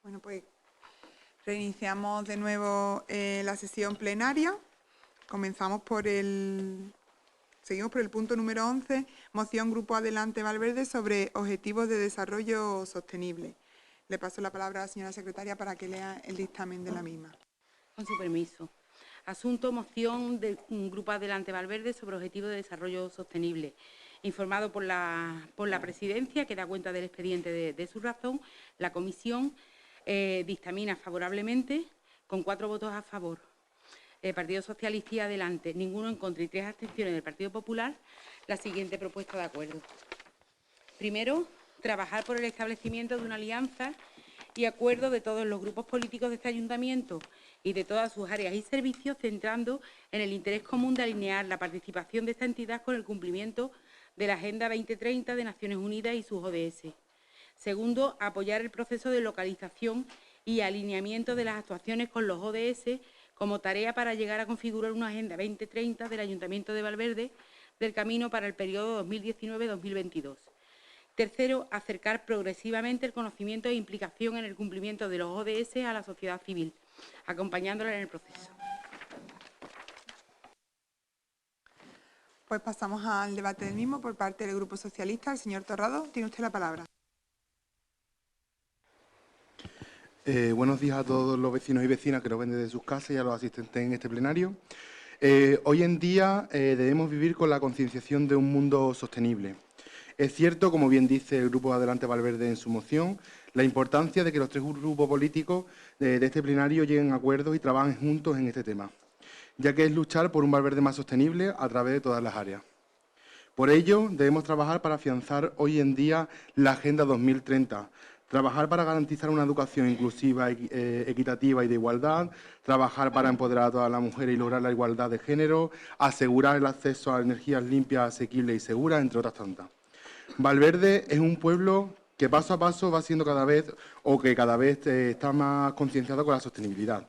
Bueno, pues reiniciamos de nuevo la sesión plenaria. Seguimos por el punto número 11, moción Grupo Adelante Valverde sobre objetivos de desarrollo sostenible. Le paso la palabra a la señora secretaria para que lea el dictamen de la misma. Con su permiso. Asunto, moción del Grupo Adelante Valverde sobre objetivos de desarrollo sostenible. Informado por la Presidencia, que da cuenta del expediente de su razón, la Comisión dictamina favorablemente con 4 votos a favor. El Partido Socialista y Adelante, ninguno en contra y 3 abstenciones del Partido Popular, la siguiente propuesta de acuerdo. Primero, trabajar por el establecimiento de una alianza y acuerdo de todos los grupos políticos de este ayuntamiento y de todas sus áreas y servicios, centrando en el interés común de alinear la participación de esta entidad con el cumplimiento de la Agenda 2030 de Naciones Unidas y sus ODS. Segundo, apoyar el proceso de localización y alineamiento de las actuaciones con los ODS como tarea para llegar a configurar una Agenda 2030 del Ayuntamiento de Valverde del camino para el periodo 2019-2022. Tercero, acercar progresivamente el conocimiento e implicación en el cumplimiento de los ODS a la sociedad civil, acompañándola en el proceso. Pues pasamos al debate del mismo por parte del Grupo Socialista. El señor Torrado, tiene usted la palabra. Buenos días a todos los vecinos y vecinas que nos ven desde sus casas y a los asistentes en este plenario. Hoy en día debemos vivir con la concienciación de un mundo sostenible. Es cierto, como bien dice el Grupo Adelante Valverde en su moción, la importancia de que los 3 grupos políticos de este plenario lleguen a acuerdos y trabajen juntos en este tema, ya que es luchar por un Valverde más sostenible a través de todas las áreas. Por ello, debemos trabajar para afianzar hoy en día la Agenda 2030, trabajar para garantizar una educación inclusiva, equitativa y de igualdad, trabajar para empoderar a todas las mujeres y lograr la igualdad de género, asegurar el acceso a energías limpias, asequibles y seguras, entre otras tantas. Valverde es un pueblo que paso a paso va siendo cada vez está más concienciado con la sostenibilidad.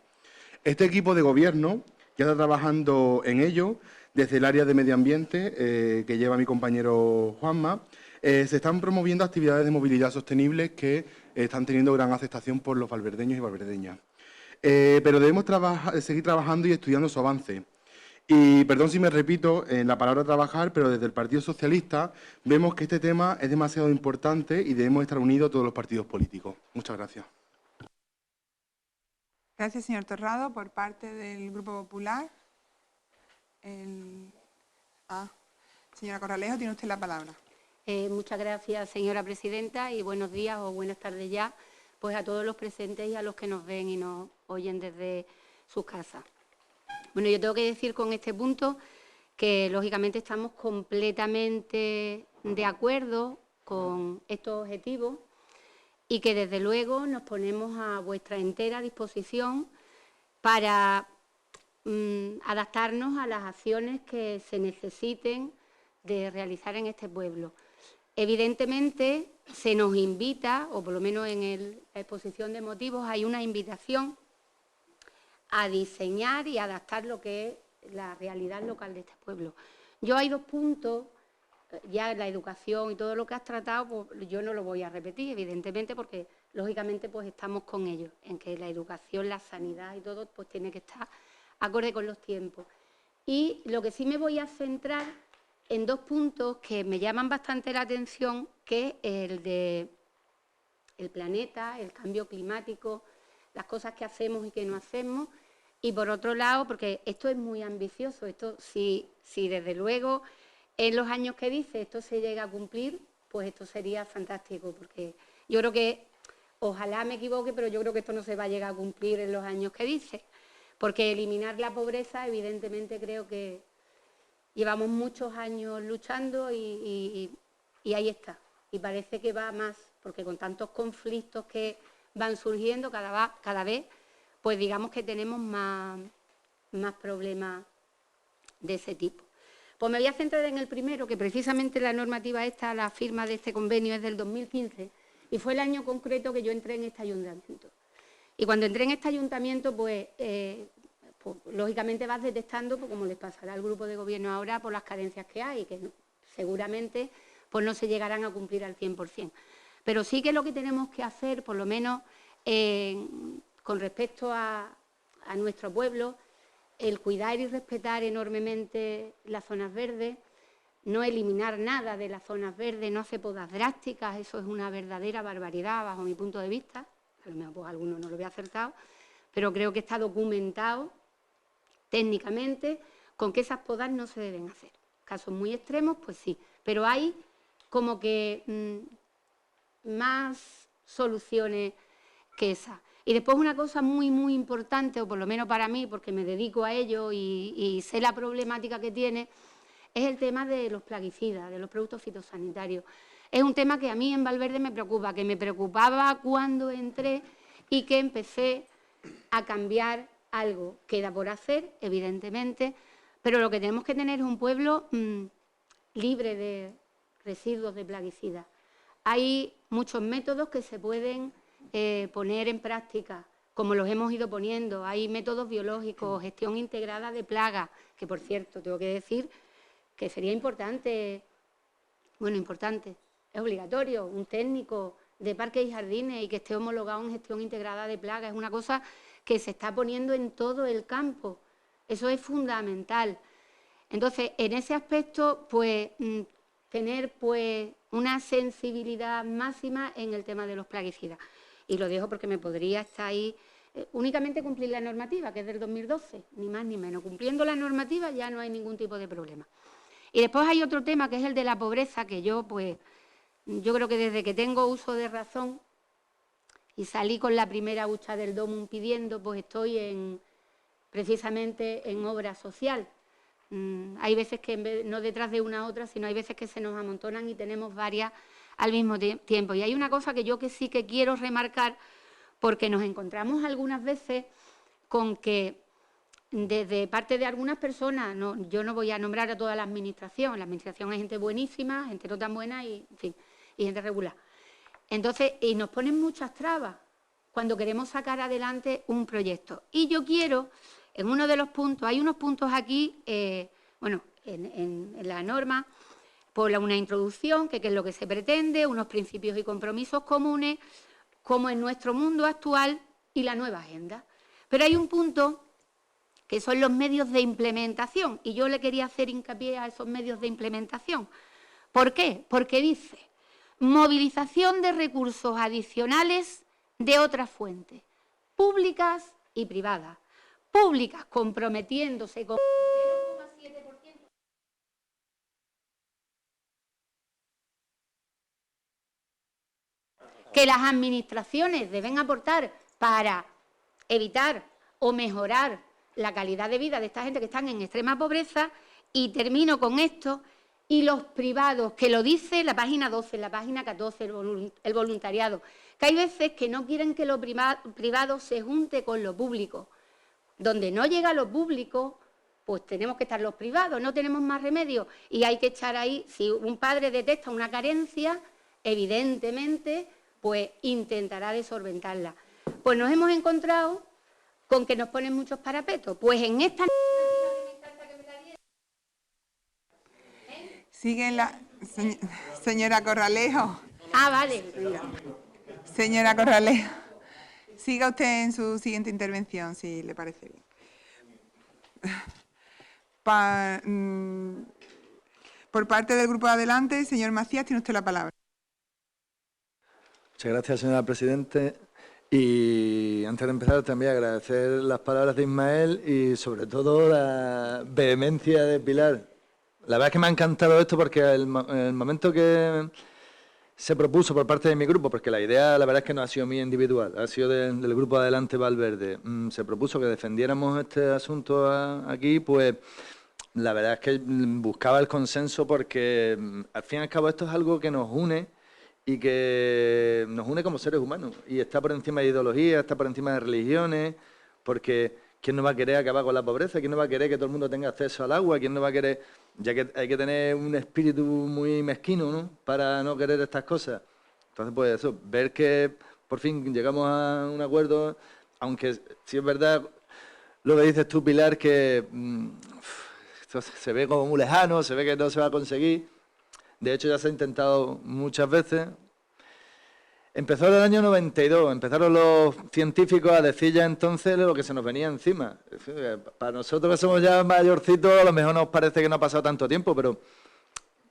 Este equipo de gobierno ya está trabajando en ello desde el área de medio ambiente que lleva mi compañero Juanma. Se están promoviendo actividades de movilidad sostenible que están teniendo gran aceptación por los valverdeños y valverdeñas. Pero debemos seguir trabajando y estudiando su avance. Y perdón si me repito en la palabra trabajar, pero desde el Partido Socialista vemos que este tema es demasiado importante y debemos estar unidos todos los partidos políticos. Muchas gracias. Gracias, señor Torrado. Por parte del Grupo Popular, señora Corralejo, tiene usted la palabra. Muchas gracias, señora presidenta, y buenos días o buenas tardes ya, pues a todos los presentes y a los que nos ven y nos oyen desde sus casas. Bueno, yo tengo que decir con este punto que, lógicamente, estamos completamente de acuerdo con estos objetivos y que, desde luego, nos ponemos a vuestra entera disposición para adaptarnos a las acciones que se necesiten de realizar en este pueblo. Evidentemente, se nos invita, o por lo menos en la exposición de motivos, hay una invitación a diseñar y adaptar lo que es la realidad local de este pueblo. Yo hay 2 puntos, ya la educación y todo lo que has tratado, pues yo no lo voy a repetir, evidentemente, porque lógicamente pues estamos con ellos, en que la educación, la sanidad y todo pues tiene que estar acorde con los tiempos. Y lo que sí me voy a centrar en 2 puntos que me llaman bastante la atención, que es el de el planeta, el cambio climático, las cosas que hacemos y que no hacemos, y por otro lado, porque esto es muy ambicioso, esto si desde luego en los años que dice esto se llega a cumplir, pues esto sería fantástico, porque yo creo que, ojalá me equivoque, pero yo creo que esto no se va a llegar a cumplir en los años que dice, porque eliminar la pobreza, evidentemente creo que llevamos muchos años luchando y ahí está, y parece que va más, porque con tantos conflictos que van surgiendo cada vez, pues digamos que tenemos más problemas de ese tipo. Pues me voy a centrar en el primero, que precisamente la normativa esta, la firma de este convenio es del 2015, y fue el año concreto que yo entré en este ayuntamiento. Y cuando entré en este ayuntamiento, pues lógicamente vas detectando, pues, como les pasará al grupo de gobierno ahora, por las carencias que hay, que seguramente pues no se llegarán a cumplir al 100%. Pero sí que lo que tenemos que hacer, por lo menos con respecto a nuestro pueblo, el cuidar y respetar enormemente las zonas verdes, no eliminar nada de las zonas verdes, no hacer podas drásticas, eso es una verdadera barbaridad bajo mi punto de vista. A lo mejor pues, algunos no lo había acertado, pero creo que está documentado técnicamente con que esas podas no se deben hacer. Casos muy extremos, pues sí, pero hay como que más soluciones que esas. Y después una cosa muy, muy importante, o por lo menos para mí, porque me dedico a ello y sé la problemática que tiene, es el tema de los plaguicidas, de los productos fitosanitarios. Es un tema que a mí en Valverde me preocupa, que me preocupaba cuando entré y que empecé a cambiar algo. Queda por hacer, evidentemente, pero lo que tenemos que tener es un pueblo libre de residuos de plaguicidas. Hay muchos métodos que se pueden poner en práctica, como los hemos ido poniendo. Hay métodos biológicos, gestión integrada de plagas, que por cierto, tengo que decir que sería importante, es obligatorio, un técnico de parques y jardines y que esté homologado en gestión integrada de plagas. Es una cosa que se está poniendo en todo el campo. Eso es fundamental. Entonces, en ese aspecto, pues, tener pues una sensibilidad máxima en el tema de los plaguicidas. Y lo dejo porque me podría estar ahí únicamente cumplir la normativa, que es del 2012, ni más ni menos. Cumpliendo la normativa ya no hay ningún tipo de problema. Y después hay otro tema, que es el de la pobreza, que yo creo que desde que tengo uso de razón y salí con la primera hucha del DOMUN pidiendo, pues estoy precisamente en obra social. Hay veces que no detrás de una a otra, sino hay veces que se nos amontonan y tenemos varias al mismo tiempo. Y hay una cosa que yo sí que quiero remarcar, porque nos encontramos algunas veces con que desde parte de algunas personas, yo no voy a nombrar a toda la administración hay gente buenísima, gente no tan buena y, en fin, y gente regular. Entonces, y nos ponen muchas trabas cuando queremos sacar adelante un proyecto. Y yo quiero, en uno de los puntos, hay unos puntos aquí, en la norma, por una introducción, que es lo que se pretende, unos principios y compromisos comunes, como en nuestro mundo actual y la nueva agenda. Pero hay un punto que son los medios de implementación, y yo le quería hacer hincapié a esos medios de implementación. ¿Por qué? Porque dice, movilización de recursos adicionales de otras fuentes, públicas y privadas. Públicas comprometiéndose con 0,7%. Que las administraciones deben aportar para evitar o mejorar la calidad de vida de esta gente que están en extrema pobreza. Y termino con esto, y los privados, que lo dice la página 12, la página 14, el voluntariado, que hay veces que no quieren que lo privado se junte con lo público. Donde no llega lo público, pues tenemos que estar los privados, no tenemos más remedio. Y hay que echar ahí, si un padre detecta una carencia, evidentemente, pues intentará de solventarla. Pues nos hemos encontrado con que nos ponen muchos parapetos. Pues en esta... Sigue la señora Corralejo. Ah, vale. Señora Corralejo, siga usted en su siguiente intervención, si le parece bien. Por parte del Grupo Adelante, señor Macías, tiene usted la palabra. Muchas gracias, señora Presidente. Y antes de empezar, también agradecer las palabras de Ismael y, sobre todo, la vehemencia de Pilar. La verdad es que me ha encantado esto porque el momento que se propuso por parte de mi grupo, porque la idea, la verdad es que no ha sido mía individual, ha sido del Grupo Adelante Valverde, se propuso que defendiéramos este asunto aquí, pues la verdad es que buscaba el consenso porque, al fin y al cabo, esto es algo que nos une y que nos une como seres humanos y está por encima de ideologías, está por encima de religiones, porque ¿quién no va a querer acabar con la pobreza? ¿Quién no va a querer que todo el mundo tenga acceso al agua? ¿Quién no va a querer...? Ya que hay que tener un espíritu muy mezquino, ¿no?, para no querer estas cosas. Entonces, pues eso, ver que por fin llegamos a un acuerdo, aunque sí es verdad lo que dices tú, Pilar, que esto se ve como muy lejano, se ve que no se va a conseguir. De hecho, ya se ha intentado muchas veces. Empezó en el año 92, empezaron los científicos a decir ya entonces lo que se nos venía encima. Para nosotros que somos ya mayorcitos, a lo mejor nos parece que no ha pasado tanto tiempo, pero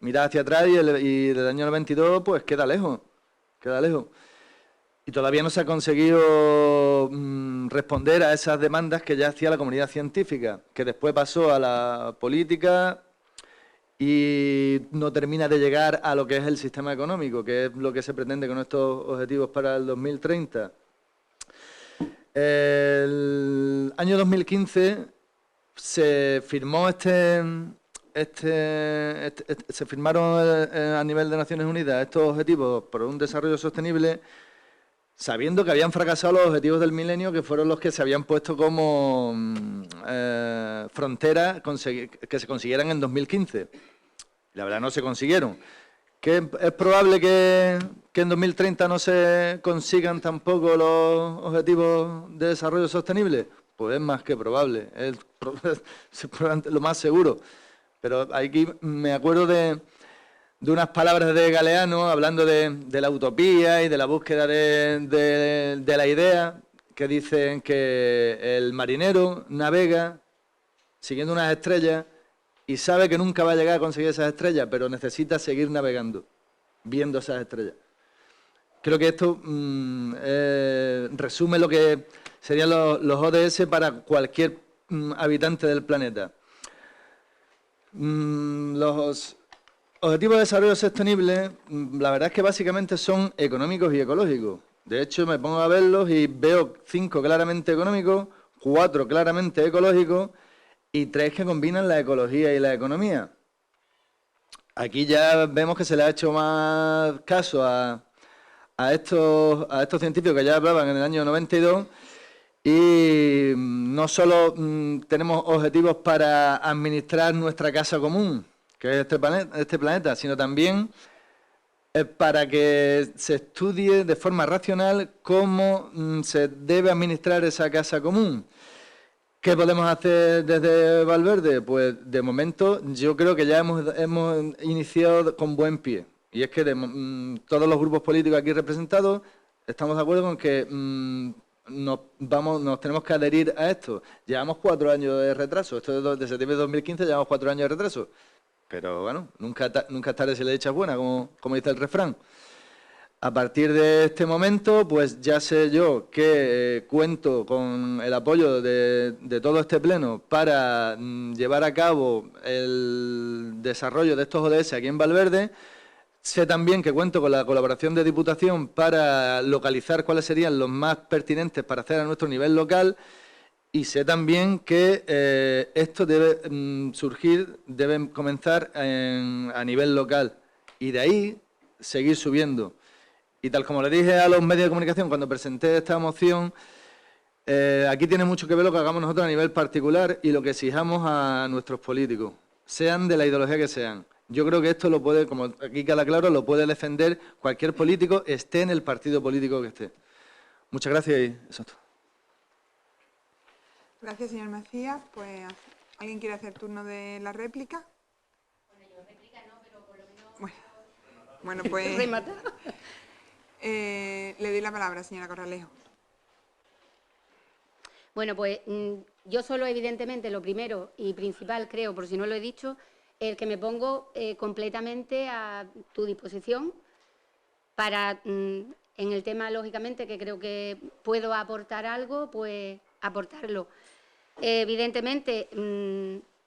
mirad hacia atrás y del año 92 pues queda lejos, queda lejos. Y todavía no se ha conseguido responder a esas demandas que ya hacía la comunidad científica, que después pasó a la política y no termina de llegar a lo que es el sistema económico, que es lo que se pretende con estos objetivos para el 2030. El año 2015 se firmó se firmaron a nivel de Naciones Unidas estos objetivos por un desarrollo sostenible, sabiendo que habían fracasado los objetivos del milenio, que fueron los que se habían puesto como frontera que se consiguieran en 2015. La verdad no se consiguieron. ¿Que es probable que en 2030 no se consigan tampoco los objetivos de desarrollo sostenible? Pues es más que probable, es lo más seguro. Pero aquí me acuerdo de unas palabras de Galeano hablando de la utopía y de la búsqueda de la idea, que dicen que el marinero navega siguiendo unas estrellas y sabe que nunca va a llegar a conseguir esas estrellas, pero necesita seguir navegando, viendo esas estrellas. Creo que esto resume lo que serían los ODS para cualquier habitante del planeta. Los objetivos de desarrollo sostenible, la verdad es que básicamente son económicos y ecológicos. De hecho, me pongo a verlos y veo 5 claramente económicos, 4 claramente ecológicos y 3 que combinan la ecología y la economía. Aquí ya vemos que se le ha hecho más caso a estos científicos que ya hablaban en el año 92 y no solo tenemos objetivos para administrar nuestra casa común, que es este planeta, sino también para que se estudie de forma racional cómo se debe administrar esa casa común. ¿Qué podemos hacer desde Valverde? Pues de momento yo creo que ya hemos iniciado con buen pie. Y es que todos los grupos políticos aquí representados estamos de acuerdo con que nos tenemos que adherir a esto. Llevamos 4 años de retraso. Esto es de septiembre de 2015, llevamos 4 años de retraso. Pero bueno, nunca es tarde si la dicha es buena, como dice el refrán. A partir de este momento, pues ya sé yo que cuento con el apoyo de todo este pleno para llevar a cabo el desarrollo de estos ODS aquí en Valverde. Sé también que cuento con la colaboración de Diputación para localizar cuáles serían los más pertinentes para hacer a nuestro nivel local. Y sé también que esto debe debe comenzar a nivel local y de ahí seguir subiendo. Y tal como le dije a los medios de comunicación cuando presenté esta moción, aquí tiene mucho que ver lo que hagamos nosotros a nivel particular y lo que exijamos a nuestros políticos, sean de la ideología que sean. Yo creo que esto lo puede, como aquí queda claro, lo puede defender cualquier político, esté en el partido político que esté. Muchas gracias y eso es todo. Gracias, señor Macías. Pues, ¿alguien quiere hacer turno de la réplica? Bueno, yo réplica no, pero por lo menos... Bueno, pues... le doy la palabra, señora Corralejo. Bueno, pues yo solo, evidentemente, lo primero y principal, creo, por si no lo he dicho, el que me pongo completamente a tu disposición para, en el tema, lógicamente, que creo que puedo aportar algo, pues aportarlo. Evidentemente,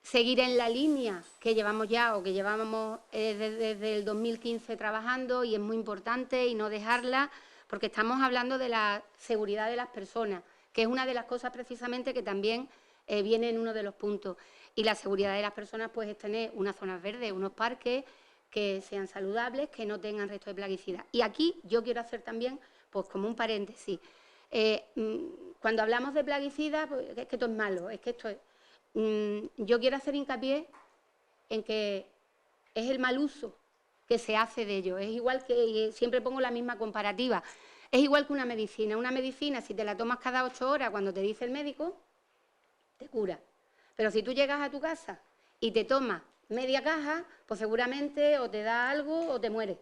seguir en la línea que llevamos ya o que llevábamos desde el 2015 trabajando, y es muy importante y no dejarla, porque estamos hablando de la seguridad de las personas, que es una de las cosas precisamente que también viene en uno de los puntos. Y la seguridad de las personas pues es tener unas zonas verdes, unos parques que sean saludables, que no tengan resto de plaguicidas. Y aquí yo quiero hacer también, pues como un paréntesis, cuando hablamos de plaguicidas, pues, es que esto es malo, es que esto es... yo quiero hacer hincapié en que es el mal uso que se hace de ello. Es igual que, siempre pongo la misma comparativa, es igual que una medicina. Una medicina, si te la tomas cada 8 horas cuando te dice el médico, te cura. Pero si tú llegas a tu casa y te tomas media caja, pues seguramente o te da algo o te mueres.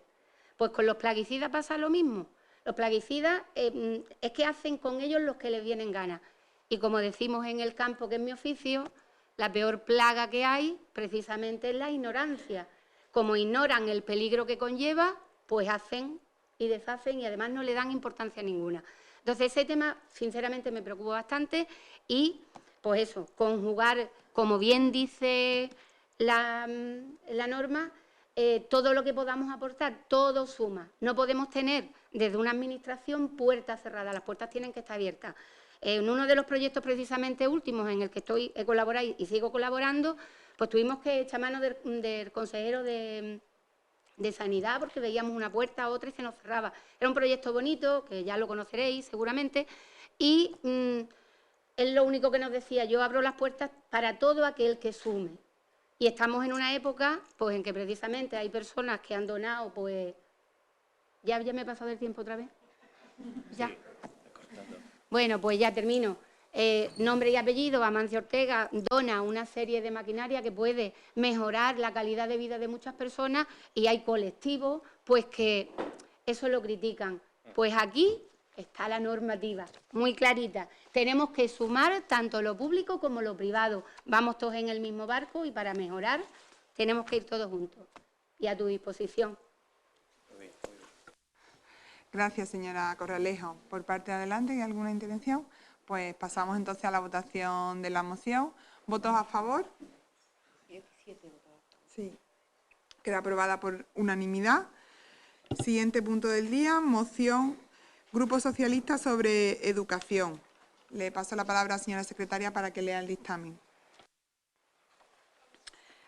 Pues con los plaguicidas pasa lo mismo. Los plaguicidas es que hacen con ellos los que les vienen ganas. Y como decimos en el campo, que es mi oficio, la peor plaga que hay precisamente es la ignorancia. Como ignoran el peligro que conlleva, pues hacen y deshacen y además no le dan importancia ninguna. Entonces ese tema sinceramente me preocupa bastante y pues eso, conjugar, como bien dice la norma, todo lo que podamos aportar, todo suma. No podemos tener desde una administración puertas cerradas, las puertas tienen que estar abiertas. En uno de los proyectos precisamente últimos en el que he colaborado y sigo colaborando, pues tuvimos que echar mano del consejero de Sanidad porque veíamos una puerta a otra y se nos cerraba. Era un proyecto bonito, que ya lo conoceréis seguramente, y es lo único que nos decía, yo abro las puertas para todo aquel que sume. Y estamos en una época pues, en que precisamente hay personas que han donado, pues... ¿Ya me he pasado el tiempo otra vez? ¿Ya? Bueno, pues ya termino. Nombre y apellido, Amancio Ortega dona una serie de maquinaria que puede mejorar la calidad de vida de muchas personas y hay colectivos pues que eso lo critican. Pues aquí está la normativa, muy clarita. Tenemos que sumar tanto lo público como lo privado. Vamos todos en el mismo barco y para mejorar tenemos que ir todos juntos. Y a tu disposición. Gracias, señora Corralejo. Por parte de adelante, ¿hay alguna intervención? Pues pasamos entonces a la votación de la moción. ¿Votos a favor? 17 votos. Sí. Queda aprobada por unanimidad. Siguiente punto del día, moción Grupo Socialista sobre educación. Le paso la palabra a la señora secretaria para que lea el dictamen.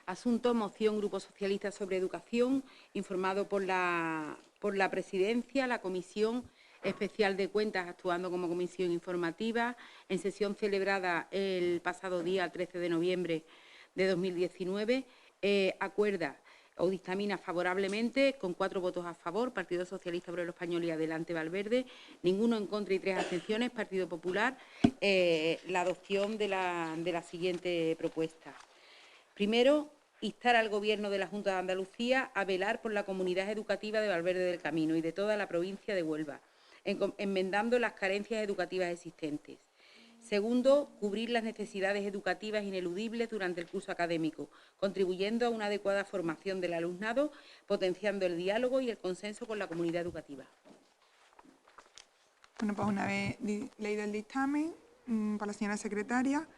Asunto, moción Grupo Socialista sobre educación, informado por la Presidencia, la Comisión Especial de Cuentas, actuando como comisión informativa, en sesión celebrada el pasado día 13 de noviembre de 2019, acuerda o dictamina favorablemente, con 4 votos a favor, Partido Socialista Obrero Español y Adelante Valverde, ninguno en contra y 3 abstenciones, Partido Popular, la adopción de la siguiente propuesta. Primero, instar al Gobierno de la Junta de Andalucía a velar por la comunidad educativa de Valverde del Camino y de toda la provincia de Huelva, enmendando las carencias educativas existentes. Segundo, cubrir las necesidades educativas ineludibles durante el curso académico, contribuyendo a una adecuada formación del alumnado, potenciando el diálogo y el consenso con la comunidad educativa. Bueno, pues una vez leído el dictamen por la señora secretaria,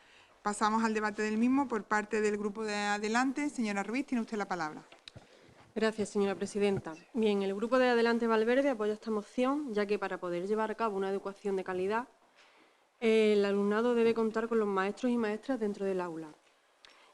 pasamos al debate del mismo por parte del Grupo de Adelante. Señora Ruiz, tiene usted la palabra. Gracias, señora presidenta. Bien, el Grupo de Adelante Valverde apoya esta moción, ya que para poder llevar a cabo una educación de calidad, el alumnado debe contar con los maestros y maestras dentro del aula.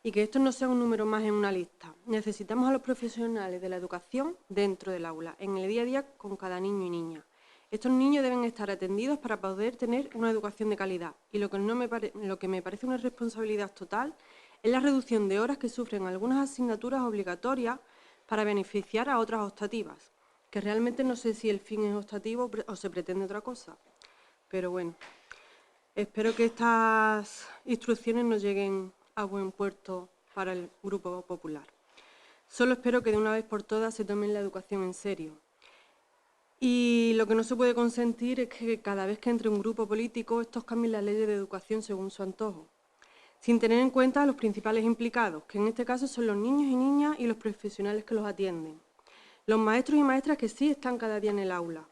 Y que esto no sea un número más en una lista. Necesitamos a los profesionales de la educación dentro del aula, en el día a día con cada niño y niña. Estos niños deben estar atendidos para poder tener una educación de calidad. Y lo que me parece una responsabilidad total es la reducción de horas que sufren algunas asignaturas obligatorias para beneficiar a otras optativas, que realmente no sé si el fin es optativo o se pretende otra cosa. Pero bueno, espero que estas instrucciones nos lleguen a buen puerto para el Grupo Popular. Solo espero que de una vez por todas se tomen la educación en serio. Y lo que no se puede consentir es que cada vez que entre un grupo político estos cambien las leyes de educación según su antojo, sin tener en cuenta a los principales implicados, que en este caso son los niños y niñas y los profesionales que los atienden. Los maestros y maestras que sí están cada día en el aula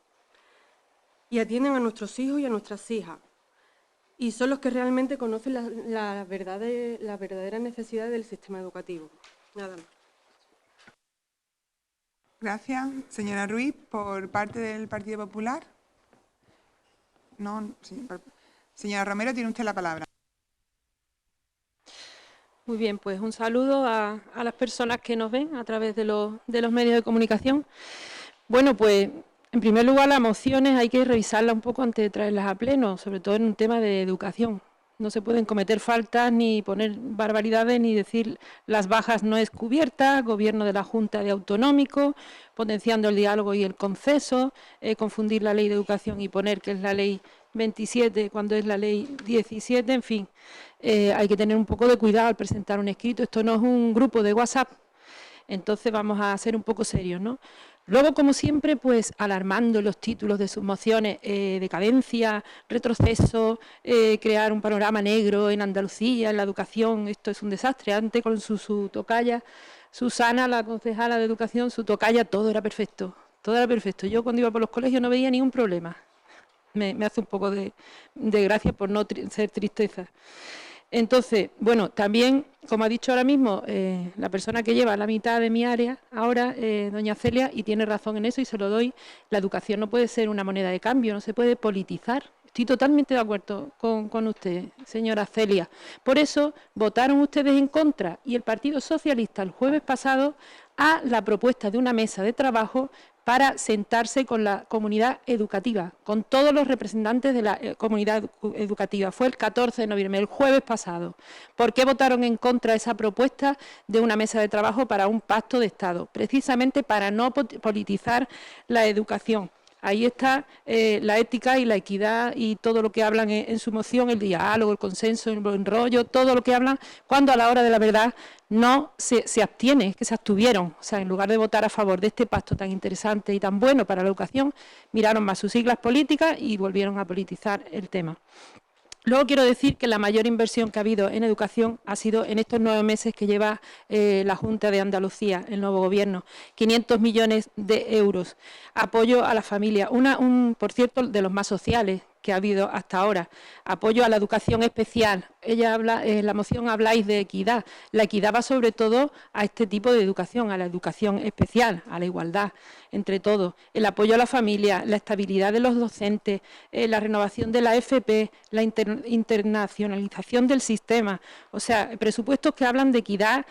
y atienden a nuestros hijos y a nuestras hijas. Y son los que realmente conocen las verdaderas necesidades del sistema educativo. Nada más. Gracias. Señora Ruiz, por parte del Partido Popular. No, sí, señora Romero, tiene usted la palabra. Muy bien, pues un saludo a las personas que nos ven a través de los medios de comunicación. Bueno, pues en primer lugar las mociones hay que revisarlas un poco antes de traerlas a pleno, sobre todo en un tema de educación. No se pueden cometer faltas ni poner barbaridades ni decir las bajas no es cubierta, gobierno de la Junta de Autonómico, potenciando el diálogo y el consenso, confundir la ley de educación y poner que es la ley 27 cuando es la ley 17, en fin. Hay que tener un poco de cuidado al presentar un escrito. Esto no es un grupo de WhatsApp, entonces vamos a ser un poco serios, ¿no? Luego, como siempre, pues alarmando los títulos de sus mociones, decadencia, retroceso, crear un panorama negro en Andalucía, en la educación, esto es un desastre. Antes con su tocaya, Susana, la concejala de Educación, su tocaya, todo era perfecto, todo era perfecto. Yo cuando iba por los colegios no veía ningún problema. Me hace un poco de gracia por no ser tristeza. Entonces, bueno, también, como ha dicho ahora mismo la persona que lleva la mitad de mi área ahora, doña Celia, y tiene razón en eso y se lo doy, la educación no puede ser una moneda de cambio, no se puede politizar. Estoy totalmente de acuerdo con usted, señora Celia. Por eso votaron ustedes en contra y el Partido Socialista el jueves pasado a la propuesta de una mesa de trabajo para sentarse con la comunidad educativa, con todos los representantes de la comunidad educativa. Fue el 14 de noviembre, el jueves pasado. ¿Por qué votaron en contra de esa propuesta de una mesa de trabajo para un pacto de Estado? Precisamente para no politizar la educación. Ahí está la ética y la equidad y todo lo que hablan en su moción, el diálogo, el consenso, el enrollo, todo lo que hablan, cuando a la hora de la verdad no se abstiene, es que se abstuvieron. O sea, en lugar de votar a favor de este pacto tan interesante y tan bueno para la educación, miraron más sus siglas políticas y volvieron a politizar el tema. Luego quiero decir que la mayor inversión que ha habido en educación ha sido en estos 9 meses que lleva la Junta de Andalucía, el nuevo gobierno, 500 millones de euros. Apoyo a la familia, por cierto, de los más sociales que ha habido hasta ahora. Apoyo a la educación especial. Ella habla, en la moción habláis de equidad. La equidad va sobre todo a este tipo de educación, a la educación especial, a la igualdad entre todos. El apoyo a la familia, la estabilidad de los docentes, la renovación de la FP, la internacionalización del sistema. O sea, presupuestos que hablan de equidad,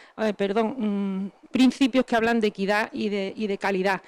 principios que hablan de equidad y de calidad.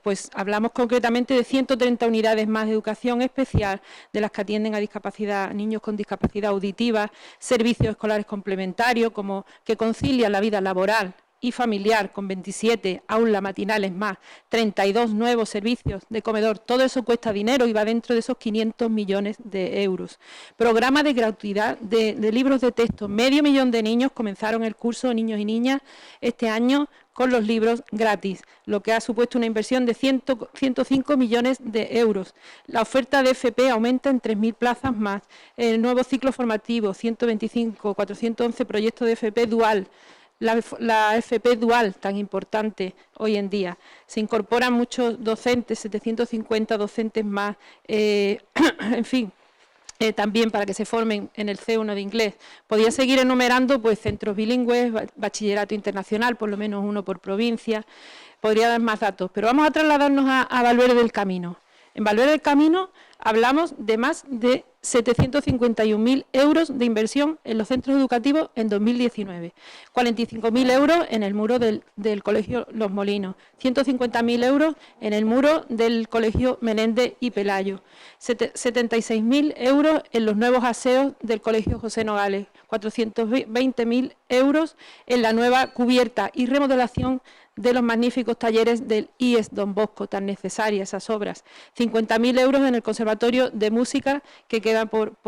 Pues hablamos concretamente de 130 unidades más de educación especial, de las que atienden a discapacidad, niños con discapacidad auditiva, servicios escolares complementarios como que concilian la vida laboral y familiar con 27 aulas matinales más, 32 nuevos servicios de comedor. Todo eso cuesta dinero y va dentro de esos 500 millones de euros. Programa de gratuidad de libros de texto. 500.000 de niños comenzaron el curso, niños y niñas, este año con los libros gratis, lo que ha supuesto una inversión de 105 millones de euros. La oferta de FP aumenta en 3.000 plazas más. El nuevo ciclo formativo, 125, 411 proyectos de FP dual. La FP dual, tan importante hoy en día. Se incorporan muchos docentes, 750 docentes más, en fin, también para que se formen en el C1 de inglés. Podría seguir enumerando pues centros bilingües, bachillerato internacional, por lo menos uno por provincia. Podría dar más datos, pero vamos a trasladarnos a Valverde del Camino. En Valverde del Camino hablamos de más de 751.000 euros de inversión en los centros educativos en 2019, 45.000 euros en el muro del Colegio Los Molinos, 150.000 euros en el muro del Colegio Menéndez y Pelayo, 76.000 euros en los nuevos aseos del Colegio José Nogales, 420.000 euros en la nueva cubierta y remodelación de los magníficos talleres del IES Don Bosco, tan necesarias esas obras, 50.000 euros en el Conservatorio de Música, que queda por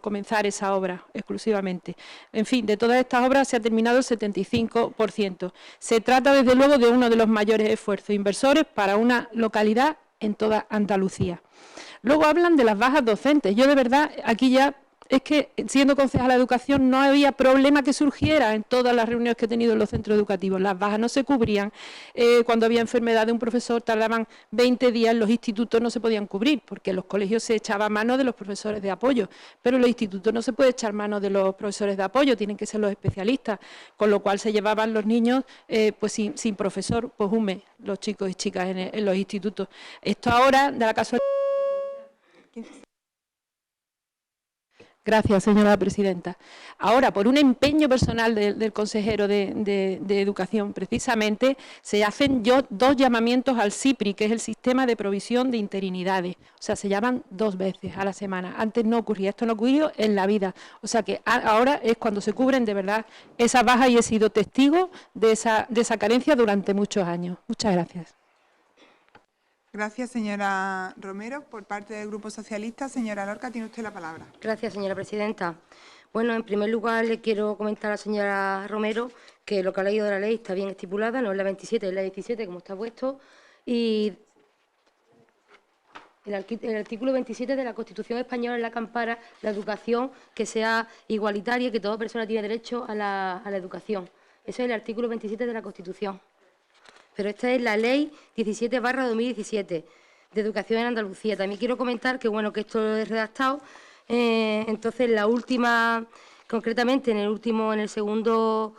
comenzar esa obra exclusivamente. En fin, de todas estas obras se ha terminado el 75%. Se trata, desde luego, de uno de los mayores esfuerzos inversores para una localidad en toda Andalucía. Luego hablan de las bajas docentes. Yo, de verdad, aquí ya... Es que, siendo concejala de Educación, no había problema que surgiera en todas las reuniones que he tenido en los centros educativos. Las bajas no se cubrían. Cuando había enfermedad de un profesor, tardaban 20 días, los institutos no se podían cubrir, porque en los colegios se echaba mano de los profesores de apoyo, pero en los institutos no se puede echar mano de los profesores de apoyo, tienen que ser los especialistas, con lo cual se llevaban los niños pues sin profesor, pues un mes, los chicos y chicas en los institutos. Esto ahora, de la casualidad... Gracias, señora presidenta. Ahora, por un empeño personal del consejero de Educación, precisamente, se hacen 2 llamamientos al SIPRI, que es el Sistema de Provisión de Interinidades. O sea, se llaman 2 veces a la semana. Antes no ocurría, esto no ocurrió en la vida. O sea, que ahora es cuando se cubren de verdad esas bajas y he sido testigo de esa carencia durante muchos años. Muchas gracias. Gracias, señora Romero. Por parte del Grupo Socialista, señora Lorca, tiene usted la palabra. Gracias, señora presidenta. Bueno, en primer lugar, le quiero comentar a la señora Romero que lo que ha leído de la ley está bien estipulada, no es la 27, es la 17, como está puesto, y el artículo 27 de la Constitución española es la que ampara la educación que sea igualitaria y que toda persona tiene derecho a la educación. Ese es el artículo 27 de la Constitución. Pero esta es la Ley 17/2017 de Educación en Andalucía. También quiero comentar que, bueno, que esto lo he redactado. Entonces, la última, concretamente en el segundo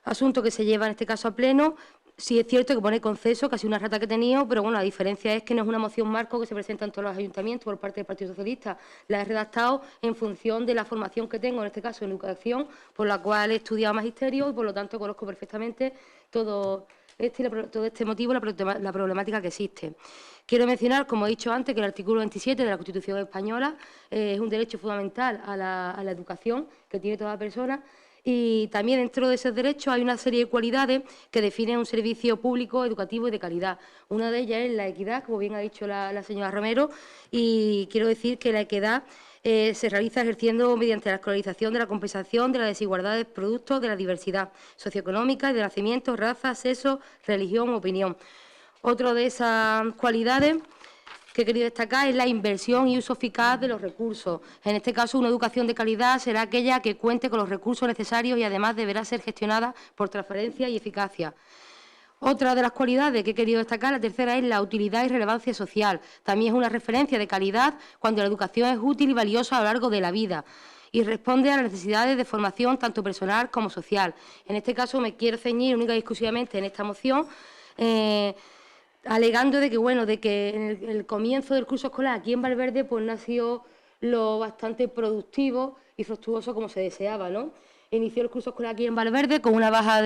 asunto que se lleva en este caso a pleno, sí es cierto que pone conceso, casi una rata que he tenido, pero bueno, la diferencia es que no es una moción marco que se presenta en todos los ayuntamientos por parte del Partido Socialista. La he redactado en función de la formación que tengo, en este caso en educación, por la cual he estudiado magisterio y por lo tanto conozco perfectamente todo este motivo, la problemática que existe. Quiero mencionar, como he dicho antes, que el artículo 27 de la Constitución española es un derecho fundamental a la educación que tiene toda persona, y también dentro de esos derechos hay una serie de cualidades que definen un servicio público, educativo y de calidad. Una de ellas es la equidad, como bien ha dicho la señora Romero, y quiero decir que la equidad se realiza ejerciendo mediante la escolarización de la compensación de las desigualdades producto de la diversidad socioeconómica, de nacimiento, raza, sexo, religión o opinión. Otra de esas cualidades que he querido destacar es la inversión y uso eficaz de los recursos. En este caso, una educación de calidad será aquella que cuente con los recursos necesarios y además deberá ser gestionada por transparencia y eficacia. Otra de las cualidades que he querido destacar, la tercera, es la utilidad y relevancia social. También es una referencia de calidad cuando la educación es útil y valiosa a lo largo de la vida y responde a las necesidades de formación tanto personal como social. En este caso me quiero ceñir única y exclusivamente en esta moción, alegando de que en el comienzo del curso escolar aquí en Valverde pues no ha sido lo bastante productivo y fructuoso como se deseaba, ¿no? Inició el curso escolar aquí en Valverde con una baja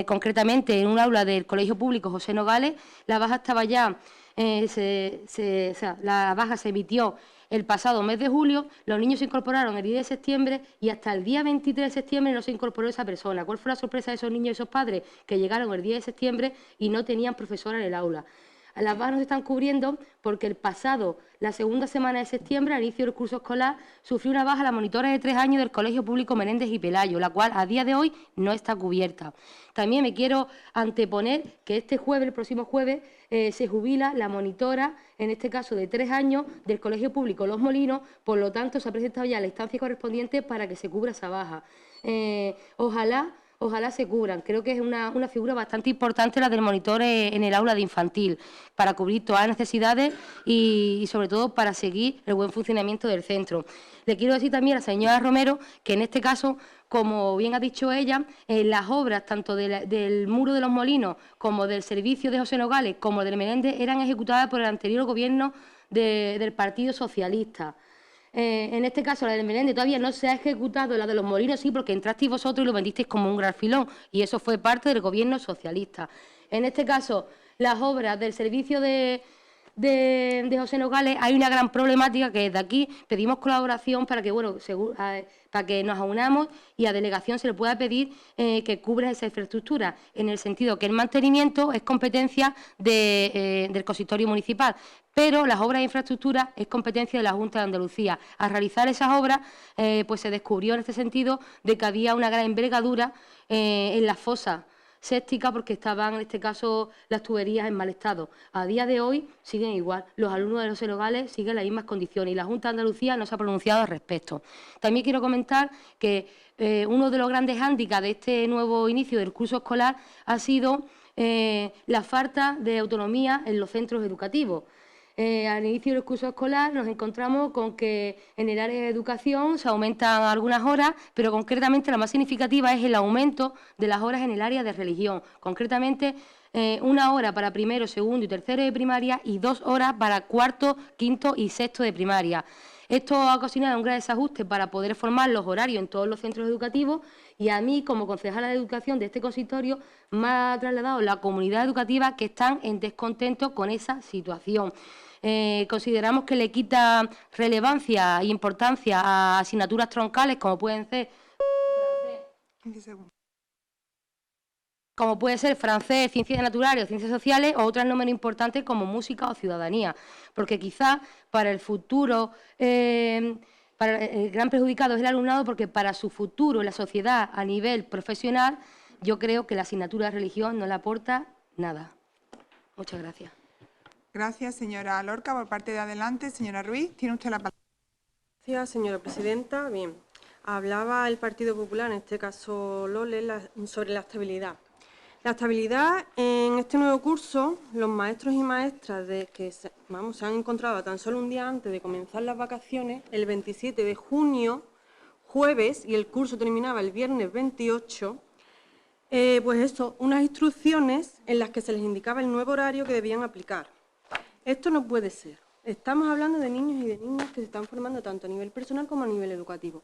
concretamente en un aula del Colegio Público José Nogales. La baja estaba ya, la baja se emitió el pasado mes de julio, los niños se incorporaron el 10 de septiembre y hasta el día 23 de septiembre no se incorporó esa persona. ¿Cuál fue la sorpresa de esos niños y esos padres? Que llegaron el 10 de septiembre y no tenían profesora en el aula. Las bajas no se están cubriendo porque la segunda semana de septiembre, al inicio del curso escolar, sufrió una baja la monitora de 3 años del Colegio Público Menéndez y Pelayo, la cual a día de hoy no está cubierta. También me quiero anteponer que el próximo jueves, se jubila la monitora, en este caso de 3 años, del Colegio Público Los Molinos, por lo tanto se ha presentado ya la instancia correspondiente para que se cubra esa baja. Ojalá se cubran. Creo que es una figura bastante importante la del monitor en el aula de infantil, para cubrir todas las necesidades y sobre todo para seguir el buen funcionamiento del centro. Le quiero decir también a la señora Romero que en este caso, como bien ha dicho ella, las obras tanto del Muro de los Molinos como del servicio de José Nogales como del Menéndez eran ejecutadas por el anterior gobierno del Partido Socialista. En este caso, la del Menéndez todavía no se ha ejecutado, la de los Molinos sí, porque entrasteis vosotros y lo vendisteis como un gran filón, y eso fue parte del gobierno socialista. En este caso, las obras del servicio de José Nogales, hay una gran problemática que desde aquí pedimos colaboración para que, para que nos aunamos y a delegación se le pueda pedir que cubra esa infraestructura, en el sentido que el mantenimiento es competencia del consistorio municipal, pero las obras de infraestructura es competencia de la Junta de Andalucía. Al realizar esas obras, pues se descubrió en este sentido de que había una gran envergadura en la fosa séptica porque estaban, en este caso, las tuberías en mal estado. A día de hoy siguen igual. Los alumnos de los Nogales siguen en las mismas condiciones y la Junta de Andalucía no se ha pronunciado al respecto. También quiero comentar que uno de los grandes hándicaps de este nuevo inicio del curso escolar ha sido la falta de autonomía en los centros educativos. Al inicio del curso escolar nos encontramos con que en el área de educación se aumentan algunas horas, pero concretamente la más significativa es el aumento de las horas en el área de religión. Concretamente, 1 hora para primero, segundo y tercero de primaria y 2 horas para cuarto, quinto y sexto de primaria. Esto ha ocasionado un gran desajuste para poder formar los horarios en todos los centros educativos y a mí, como concejala de educación de este consistorio, me ha trasladado la comunidad educativa que están en descontento con esa situación. Consideramos que le quita relevancia e importancia a asignaturas troncales como pueden ser... 15 segundos. como puede ser francés, ciencias naturales o ciencias sociales, o otras no menos importantes como música o ciudadanía, porque quizá para el futuro, para el gran perjudicado es el alumnado, porque para su futuro en la sociedad a nivel profesional, yo creo que la asignatura de religión no le aporta nada. Muchas gracias. Gracias, señora Lorca. Por parte de adelante, señora Ruiz, tiene usted la palabra. Gracias, señora presidenta. Bien, hablaba el Partido Popular, en este caso Lole, sobre la estabilidad. La estabilidad en este nuevo curso, los maestros y maestras que se han encontrado tan solo un día antes de comenzar las vacaciones, el 27 de junio, jueves, y el curso terminaba el viernes 28, pues eso, unas instrucciones en las que se les indicaba el nuevo horario que debían aplicar. Esto no puede ser. Estamos hablando de niños y de niñas que se están formando tanto a nivel personal como a nivel educativo.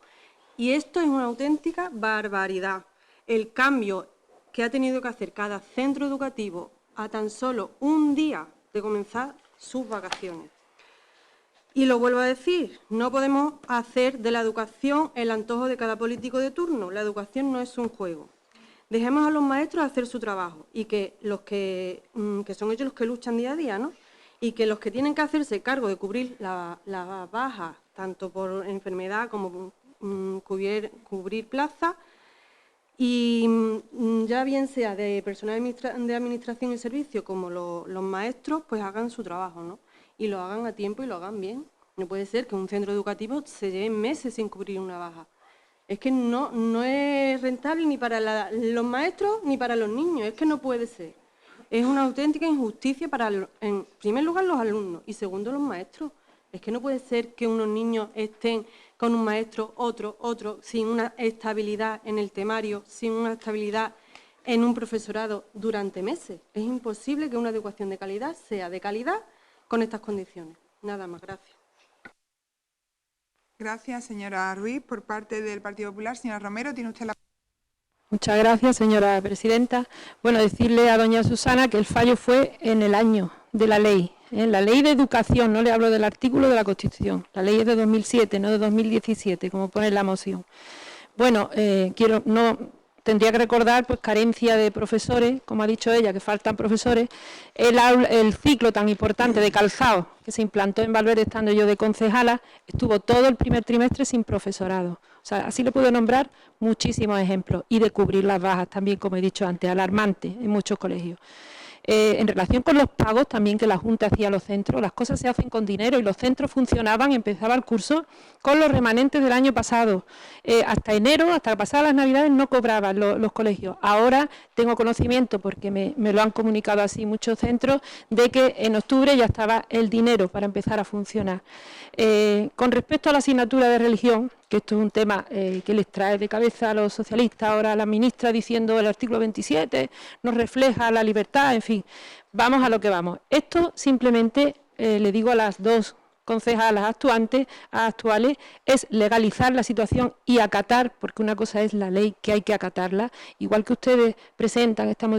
Y esto es una auténtica barbaridad. El cambio que ha tenido que hacer cada centro educativo a tan solo un día de comenzar sus vacaciones. Y lo vuelvo a decir, no podemos hacer de la educación el antojo de cada político de turno. La educación no es un juego. Dejemos a los maestros hacer su trabajo y que los que son ellos los que luchan día a día, ¿no? Y que los que tienen que hacerse cargo de cubrir las bajas, tanto por enfermedad como cubrir plazas, y ya bien sea de personal de administración y servicio como los maestros, pues hagan su trabajo, ¿no? Y lo hagan a tiempo y lo hagan bien. No puede ser que un centro educativo se lleve meses sin cubrir una baja. Es que no es rentable ni para los maestros ni para los niños, es que no puede ser. Es una auténtica injusticia para, en primer lugar, los alumnos y segundo, los maestros. Es que no puede ser que unos niños estén con un maestro, otro, sin una estabilidad en el temario, sin una estabilidad en un profesorado durante meses. Es imposible que una educación de calidad sea de calidad con estas condiciones. Nada más, gracias. Gracias, señora Ruiz. Por parte del Partido Popular, señora Romero, tiene usted la palabra. Muchas gracias, señora presidenta. Bueno, decirle a doña Susana que el fallo fue en el año de la ley. La ley de educación, no le hablo del artículo de la Constitución. La ley es de 2007, no de 2017, como pone en la moción. Bueno, tendría que recordar, pues, carencia de profesores, como ha dicho ella, que faltan profesores, el ciclo tan importante de calzado que se implantó en Valverde estando yo de concejala, estuvo todo el primer trimestre sin profesorado. O sea, así le puedo nombrar muchísimos ejemplos, y de cubrir las bajas también, como he dicho antes, alarmante en muchos colegios. En relación con los pagos también que la Junta hacía a los centros, las cosas se hacen con dinero y los centros funcionaban, empezaba el curso con los remanentes del año pasado. Hasta enero, hasta pasadas las Navidades, no cobraban los colegios. Ahora tengo conocimiento, porque me lo han comunicado así muchos centros, de que en octubre ya estaba el dinero para empezar a funcionar. Con respecto a la asignatura de religión, que esto es un tema que les trae de cabeza a los socialistas, ahora la ministra diciendo el artículo 27 nos refleja la libertad, en fin, vamos a lo que vamos. Esto simplemente, le digo a las dos concejalas actuales, es legalizar la situación y acatar, porque una cosa es la ley, que hay que acatarla, igual que ustedes presentan estas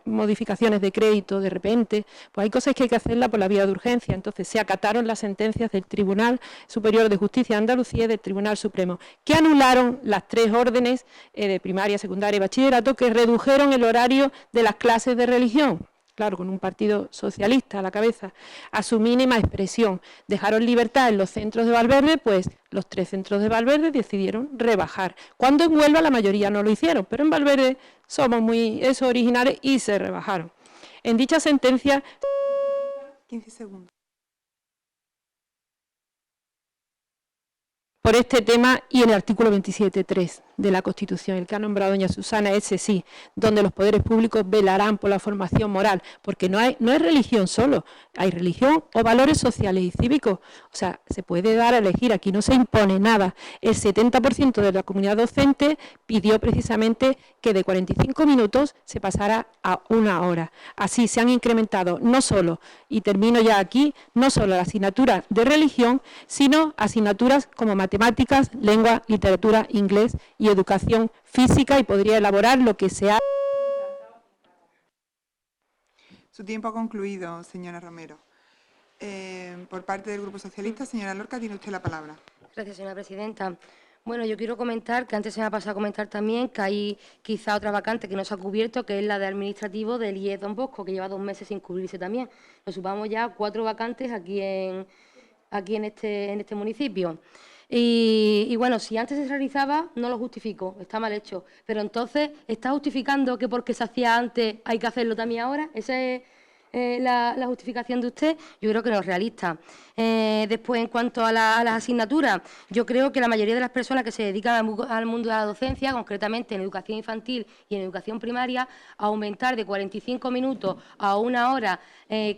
modificaciones de crédito de repente, pues hay cosas que hay que hacerla por la vía de urgencia. Entonces se acataron las sentencias del Tribunal Superior de Justicia de Andalucía y del Tribunal Supremo, que anularon las 3 órdenes de primaria, secundaria y bachillerato que redujeron el horario de las clases de religión. Claro, con un partido socialista a la cabeza, a su mínima expresión. Dejaron libertad en los centros de Valverde, pues los 3 centros de Valverde decidieron rebajar. Cuando en Huelva la mayoría no lo hicieron, pero en Valverde somos muy originales y se rebajaron. En dicha sentencia... 15 segundos. Por este tema y el artículo 27.3 de la Constitución, el que ha nombrado doña Susana, ese sí, donde los poderes públicos velarán por la formación moral, porque no es religión solo, hay religión o valores sociales y cívicos. O sea, se puede dar a elegir, aquí no se impone nada. El 70% de la comunidad docente pidió precisamente que de 45 minutos se pasara a 1 hora. Así se han incrementado no solo, y termino ya aquí, no solo la asignatura de religión, sino asignaturas como matemáticas, lengua, literatura, inglés y educación física, y podría elaborar lo que se ha... Su tiempo ha concluido, señora Romero. Por parte del Grupo Socialista, señora Lorca, tiene usted la palabra. Gracias, señora presidenta. Bueno, yo quiero comentar, que antes se me ha pasado a comentar también, que hay quizá otra vacante que no se ha cubierto, que es la de administrativo del IES Don Bosco, que lleva 2 meses sin cubrirse también. Nos sumamos ya 4 vacantes aquí en este municipio. Y bueno, si antes se realizaba, no lo justifico, está mal hecho. Pero entonces, ¿está justificando que porque se hacía antes hay que hacerlo también ahora? Esa es la justificación de usted. Yo creo que no es realista. Después, en cuanto a las asignaturas, yo creo que la mayoría de las personas que se dedican al mundo de la docencia, concretamente en educación infantil y en educación primaria, aumentar de 45 minutos a 1 hora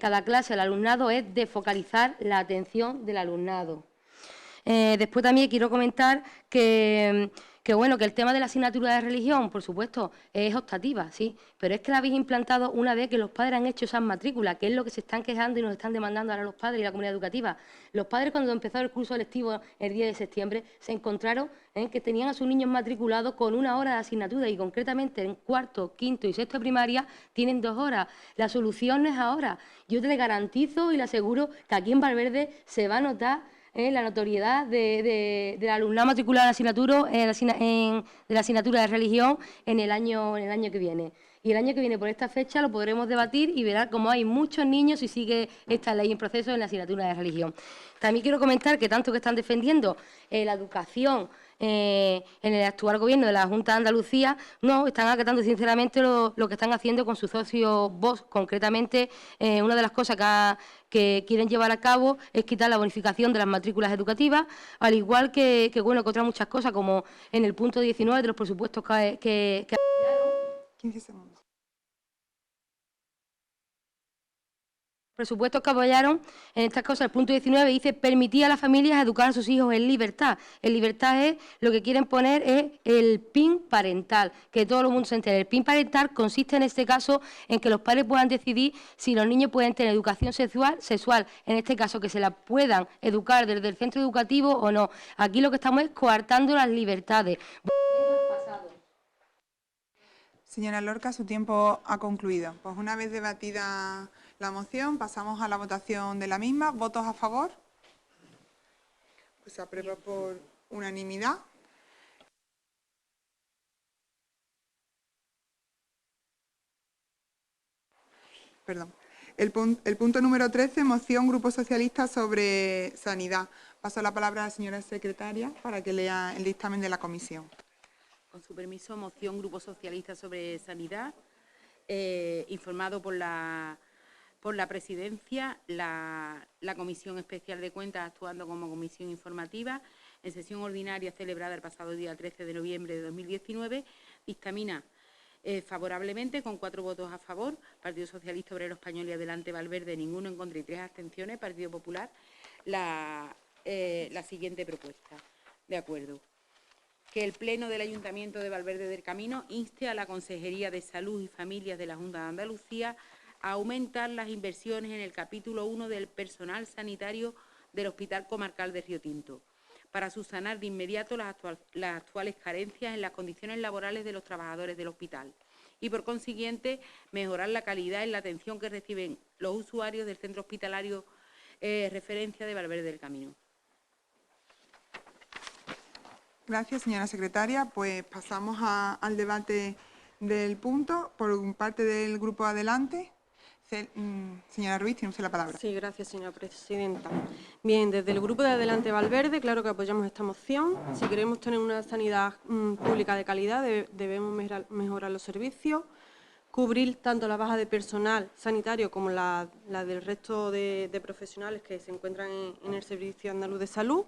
cada clase al alumnado es desfocalizar la atención del alumnado. Después también quiero comentar que el tema de la asignatura de religión, por supuesto, es optativa, sí, pero es que la habéis implantado una vez que los padres han hecho esas matrículas, que es lo que se están quejando y nos están demandando ahora los padres y la comunidad educativa. Los padres, cuando empezó el curso lectivo el 10 de septiembre, se encontraron que tenían a sus niños matriculados con 1 hora de asignatura y concretamente en cuarto, quinto y sexto de primaria tienen 2 horas. La solución no es ahora. Yo te le garantizo y le aseguro que aquí en Valverde se va a notar la notoriedad del alumnado matriculado en de la asignatura de religión en el año que viene. Y el año que viene, por esta fecha, lo podremos debatir y verá cómo hay muchos niños y sigue esta ley en proceso en la asignatura de religión. También quiero comentar que tanto que están defendiendo la educación en el actual gobierno de la Junta de Andalucía, no, están acatando sinceramente lo que están haciendo con su socio Vox. Concretamente, una de las cosas que quieren llevar a cabo es quitar la bonificación de las matrículas educativas, al igual que otras muchas cosas, como en el punto 19 de los presupuestos que 15 segundos. presupuestos que apoyaron en estas cosas. El punto 19 dice permitir a las familias educar a sus hijos en libertad. En libertad es lo que quieren poner es el PIN parental, que todo el mundo se entere. El PIN parental consiste en este caso en que los padres puedan decidir si los niños pueden tener educación sexual, en este caso que se la puedan educar desde el centro educativo o no. Aquí lo que estamos es coartando las libertades. Señora Lorca, su tiempo ha concluido. Pues una vez debatida la moción, pasamos a la votación de la misma. ¿Votos a favor? Pues se aprueba por unanimidad. Perdón. El punto número 13, moción Grupo Socialista sobre sanidad. Paso la palabra a la señora secretaria para que lea el dictamen de la comisión. Con su permiso, moción Grupo Socialista sobre sanidad, informado por la Presidencia, la Comisión Especial de Cuentas, actuando como comisión informativa, en sesión ordinaria celebrada el pasado día 13 de noviembre de 2019, dictamina favorablemente, con 4 votos a favor, Partido Socialista Obrero Español y Adelante Valverde, ninguno en contra y 3 abstenciones, Partido Popular, la siguiente propuesta. De acuerdo. Que el Pleno del Ayuntamiento de Valverde del Camino inste a la Consejería de Salud y Familias de la Junta de Andalucía a aumentar las inversiones en el capítulo 1 del personal sanitario del Hospital Comarcal de Río Tinto, para subsanar de inmediato las actuales carencias en las condiciones laborales de los trabajadores del hospital y, por consiguiente, mejorar la calidad en la atención que reciben los usuarios del centro hospitalario referencia de Valverde del Camino. Gracias, señora secretaria. Pues pasamos al debate del punto. Por parte del Grupo Adelante, señora Ruiz, tiene usted la palabra. Sí, gracias, señora presidenta. Bien, desde el Grupo de Adelante Valverde, claro que apoyamos esta moción. Si queremos tener una sanidad pública de calidad, debemos mejorar los servicios, cubrir tanto la baja de personal sanitario como la del resto de profesionales que se encuentran en el Servicio Andaluz de Salud.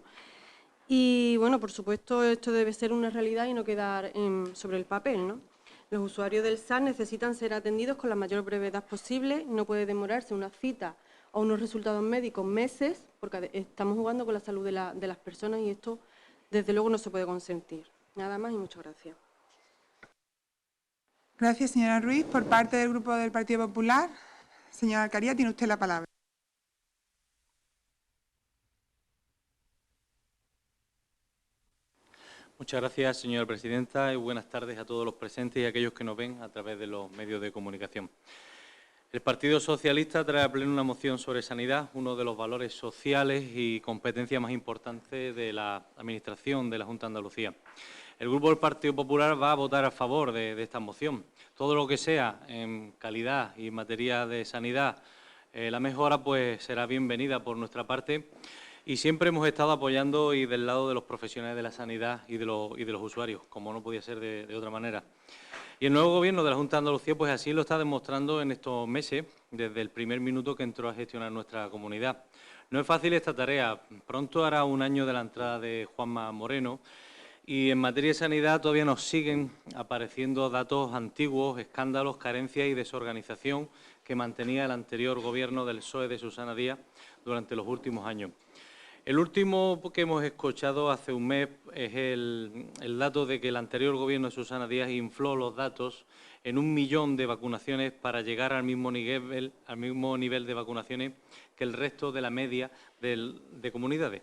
Y, bueno, por supuesto, esto debe ser una realidad y no quedar sobre el papel, ¿no? Los usuarios del SAR necesitan ser atendidos con la mayor brevedad posible. No puede demorarse una cita o unos resultados médicos meses, porque estamos jugando con la salud de las personas y esto, desde luego, no se puede consentir. Nada más y muchas gracias. Gracias, señora Ruiz. Por parte del Grupo del Partido Popular, señora Alcaría, tiene usted la palabra. Muchas gracias, señora presidenta, y buenas tardes a todos los presentes y a aquellos que nos ven a través de los medios de comunicación. El Partido Socialista trae a pleno una moción sobre sanidad, uno de los valores sociales y competencias más importantes de la Administración de la Junta de Andalucía. El Grupo del Partido Popular va a votar a favor de esta moción. Todo lo que sea en calidad y en materia de sanidad, la mejora pues será bienvenida por nuestra parte y siempre hemos estado apoyando y del lado de los profesionales de la sanidad y de los usuarios, como no podía ser de otra manera. Y el nuevo Gobierno de la Junta de Andalucía pues así lo está demostrando en estos meses, desde el primer minuto que entró a gestionar nuestra comunidad. No es fácil esta tarea. Pronto hará un año de la entrada de Juanma Moreno y en materia de sanidad todavía nos siguen apareciendo datos antiguos, escándalos, carencias y desorganización que mantenía el anterior Gobierno del PSOE de Susana Díaz durante los últimos años. El último que hemos escuchado hace un mes es el dato de que el anterior Gobierno de Susana Díaz infló los datos en 1 millón de vacunaciones para llegar al mismo nivel de vacunaciones que el resto de la media de comunidades.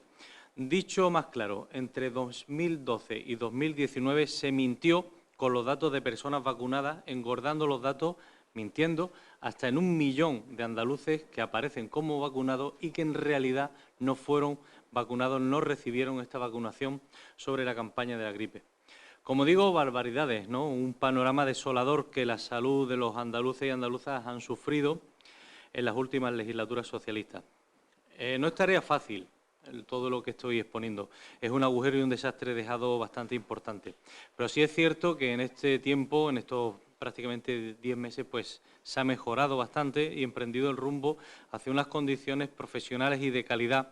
Dicho más claro, entre 2012 y 2019 se mintió con los datos de personas vacunadas, engordando los datos, mintiendo, hasta en 1 millón de andaluces que aparecen como vacunados y que en realidad no fueron vacunados, no recibieron esta vacunación sobre la campaña de la gripe. Como digo, barbaridades, ¿no? Un panorama desolador que la salud de los andaluces y andaluzas han sufrido en las últimas legislaturas socialistas. No es tarea fácil todo lo que estoy exponiendo. Es un agujero y un desastre dejado bastante importante. Pero sí es cierto que en este tiempo, en estos prácticamente 10 meses, pues se ha mejorado bastante y emprendido el rumbo hacia unas condiciones profesionales y de calidad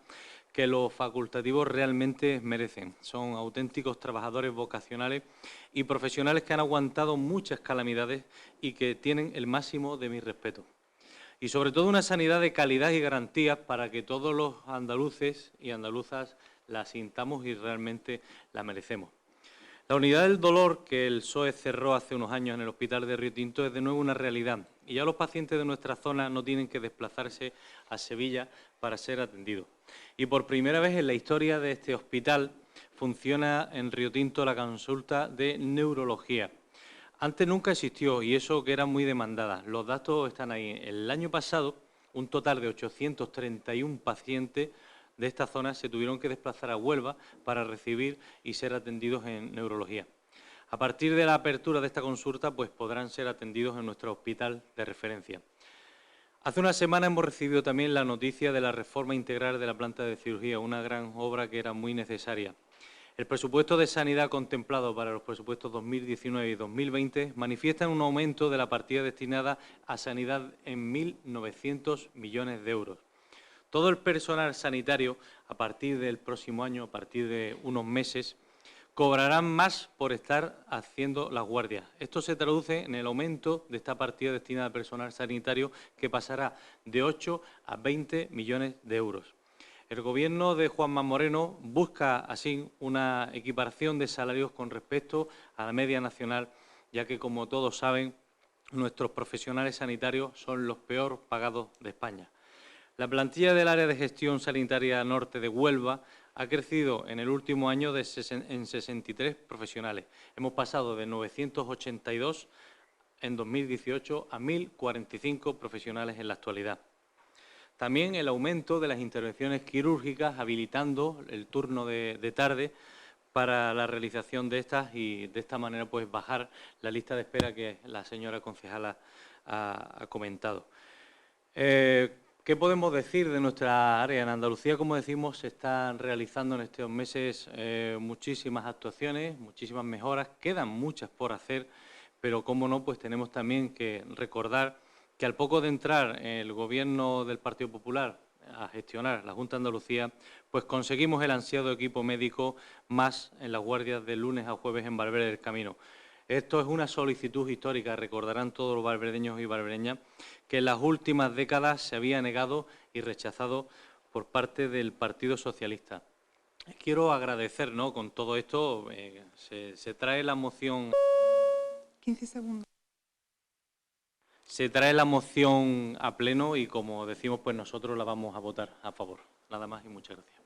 que los facultativos realmente merecen. Son auténticos trabajadores vocacionales y profesionales que han aguantado muchas calamidades y que tienen el máximo de mi respeto. Y sobre todo una sanidad de calidad y garantías para que todos los andaluces y andaluzas la sintamos y realmente la merecemos. La unidad del dolor que el PSOE cerró hace unos años en el hospital de Río Tinto es de nuevo una realidad y ya los pacientes de nuestra zona no tienen que desplazarse a Sevilla para ser atendidos. Y por primera vez en la historia de este hospital funciona en Río Tinto la consulta de neurología. Antes nunca existió y eso que era muy demandada. Los datos están ahí. El año pasado, un total de 831 pacientes de esta zona se tuvieron que desplazar a Huelva para recibir y ser atendidos en neurología. A partir de la apertura de esta consulta, pues podrán ser atendidos en nuestro hospital de referencia. Hace una semana hemos recibido también la noticia de la reforma integral de la planta de cirugía, una gran obra que era muy necesaria. El presupuesto de sanidad contemplado para los presupuestos 2019 y 2020 manifiesta un aumento de la partida destinada a sanidad en 1.900 millones de euros. Todo el personal sanitario, a partir del próximo año, a partir de unos meses, cobrarán más por estar haciendo las guardias. Esto se traduce en el aumento de esta partida destinada al personal sanitario, que pasará de 8 a 20 millones de euros. El Gobierno de Juanma Moreno busca así una equiparación de salarios con respecto a la media nacional, ya que, como todos saben, nuestros profesionales sanitarios son los peor pagados de España. La plantilla del área de gestión sanitaria norte de Huelva ha crecido en el último año en 63 profesionales. Hemos pasado de 982 en 2018 a 1.045 profesionales en la actualidad. También el aumento de las intervenciones quirúrgicas, habilitando el turno de tarde para la realización de estas y de esta manera pues bajar la lista de espera que la señora concejala ha comentado. ¿Qué podemos decir de nuestra área? En Andalucía, como decimos, se están realizando en estos meses muchísimas actuaciones, muchísimas mejoras. Quedan muchas por hacer, pero cómo no, pues tenemos también que recordar que al poco de entrar el Gobierno del Partido Popular a gestionar la Junta de Andalucía, pues conseguimos el ansiado equipo médico más en las guardias de lunes a jueves en Valverde del Camino. Esto es una solicitud histórica, recordarán todos los valverdeños y valverdeñas, que en las últimas décadas se había negado y rechazado por parte del Partido Socialista. Quiero agradecer, ¿no? Con todo esto, se trae la moción... 15 segundos. Se trae la moción a pleno y, como decimos, pues nosotros la vamos a votar a favor. Nada más y muchas gracias.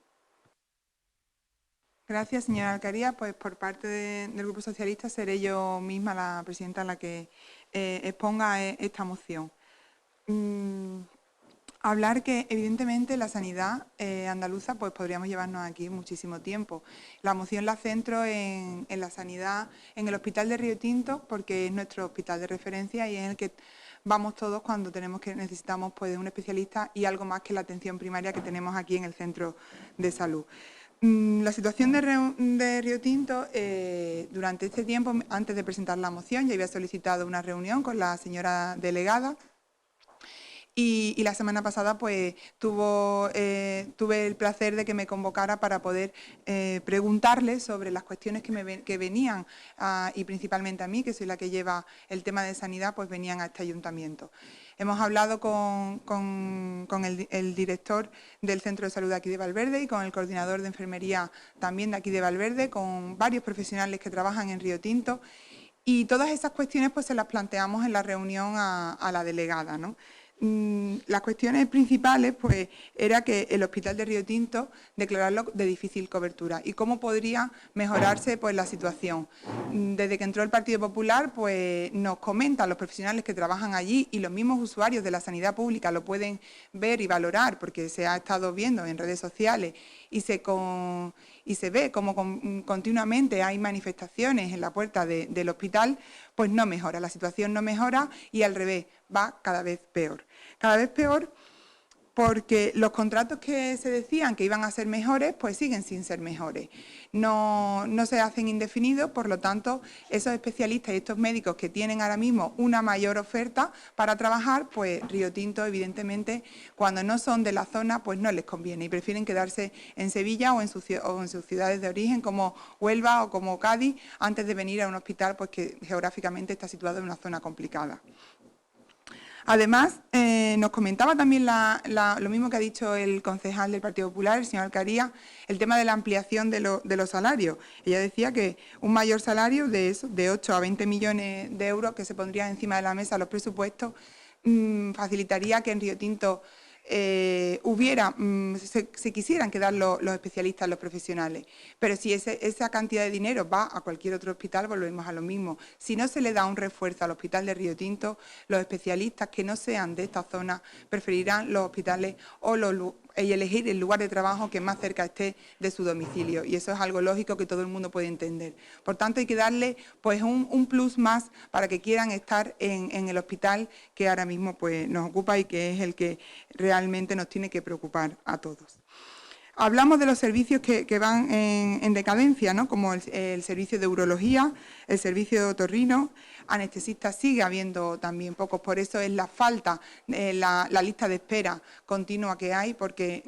Gracias, señora Alcaría. Pues por parte del Grupo Socialista seré yo misma la presidenta la que exponga esta moción. Hablar que, evidentemente, la sanidad andaluza, pues podríamos llevarnos aquí muchísimo tiempo. La moción la centro en la sanidad, en el Hospital de Río Tinto, porque es nuestro hospital de referencia y en el que vamos todos cuando necesitamos pues, un especialista y algo más que la atención primaria que tenemos aquí en el centro de salud. La situación de Río Tinto, durante este tiempo, antes de presentar la moción, ya había solicitado una reunión con la señora delegada. Y la semana pasada pues tuve el placer de que me convocara para poder preguntarle sobre las cuestiones que venían, y principalmente a mí, que soy la que lleva el tema de sanidad, pues venían a este ayuntamiento. Hemos hablado con el director del Centro de Salud de aquí de Valverde y con el coordinador de enfermería también de aquí de Valverde, con varios profesionales que trabajan en Río Tinto, y todas esas cuestiones pues se las planteamos en la reunión a la delegada, ¿no? Las cuestiones principales pues era que el Hospital de Río Tinto declararlo de difícil cobertura y cómo podría mejorarse pues la situación. Desde que entró el Partido Popular pues nos comentan los profesionales que trabajan allí y los mismos usuarios de la sanidad pública lo pueden ver y valorar porque se ha estado viendo en redes sociales y se ve como continuamente hay manifestaciones en la puerta del hospital, pues no mejora, la situación no mejora y al revés, va cada vez peor. Cada vez peor porque los contratos que se decían que iban a ser mejores, pues siguen sin ser mejores. No se hacen indefinidos, por lo tanto, esos especialistas y estos médicos que tienen ahora mismo una mayor oferta para trabajar, pues Río Tinto, evidentemente, cuando no son de la zona, pues no les conviene y prefieren quedarse en Sevilla o en sus ciudades de origen, como Huelva o como Cádiz, antes de venir a un hospital pues que geográficamente está situado en una zona complicada. Además, nos comentaba también lo mismo que ha dicho el concejal del Partido Popular, el señor Alcaría, el tema de la ampliación de los salarios. Ella decía que un mayor salario de 8 a 20 millones de euros que se pondrían encima de la mesa los presupuestos facilitaría que en Río Tinto se quisieran quedar los especialistas, los profesionales, pero si esa cantidad de dinero va a cualquier otro hospital, volvemos a lo mismo. Si no se le da un refuerzo al hospital de Río Tinto, los especialistas que no sean de esta zona preferirán los hospitales y elegir el lugar de trabajo que más cerca esté de su domicilio, y eso es algo lógico que todo el mundo puede entender. Por tanto, hay que darle pues un plus más para que quieran estar en el hospital que ahora mismo pues nos ocupa y que es el que realmente nos tiene que preocupar a todos. Hablamos de los servicios que van en decadencia, ¿no? Como el servicio de urología, el servicio de otorrino, anestesistas sigue habiendo también pocos, por eso es la falta, la lista de espera continua que hay, porque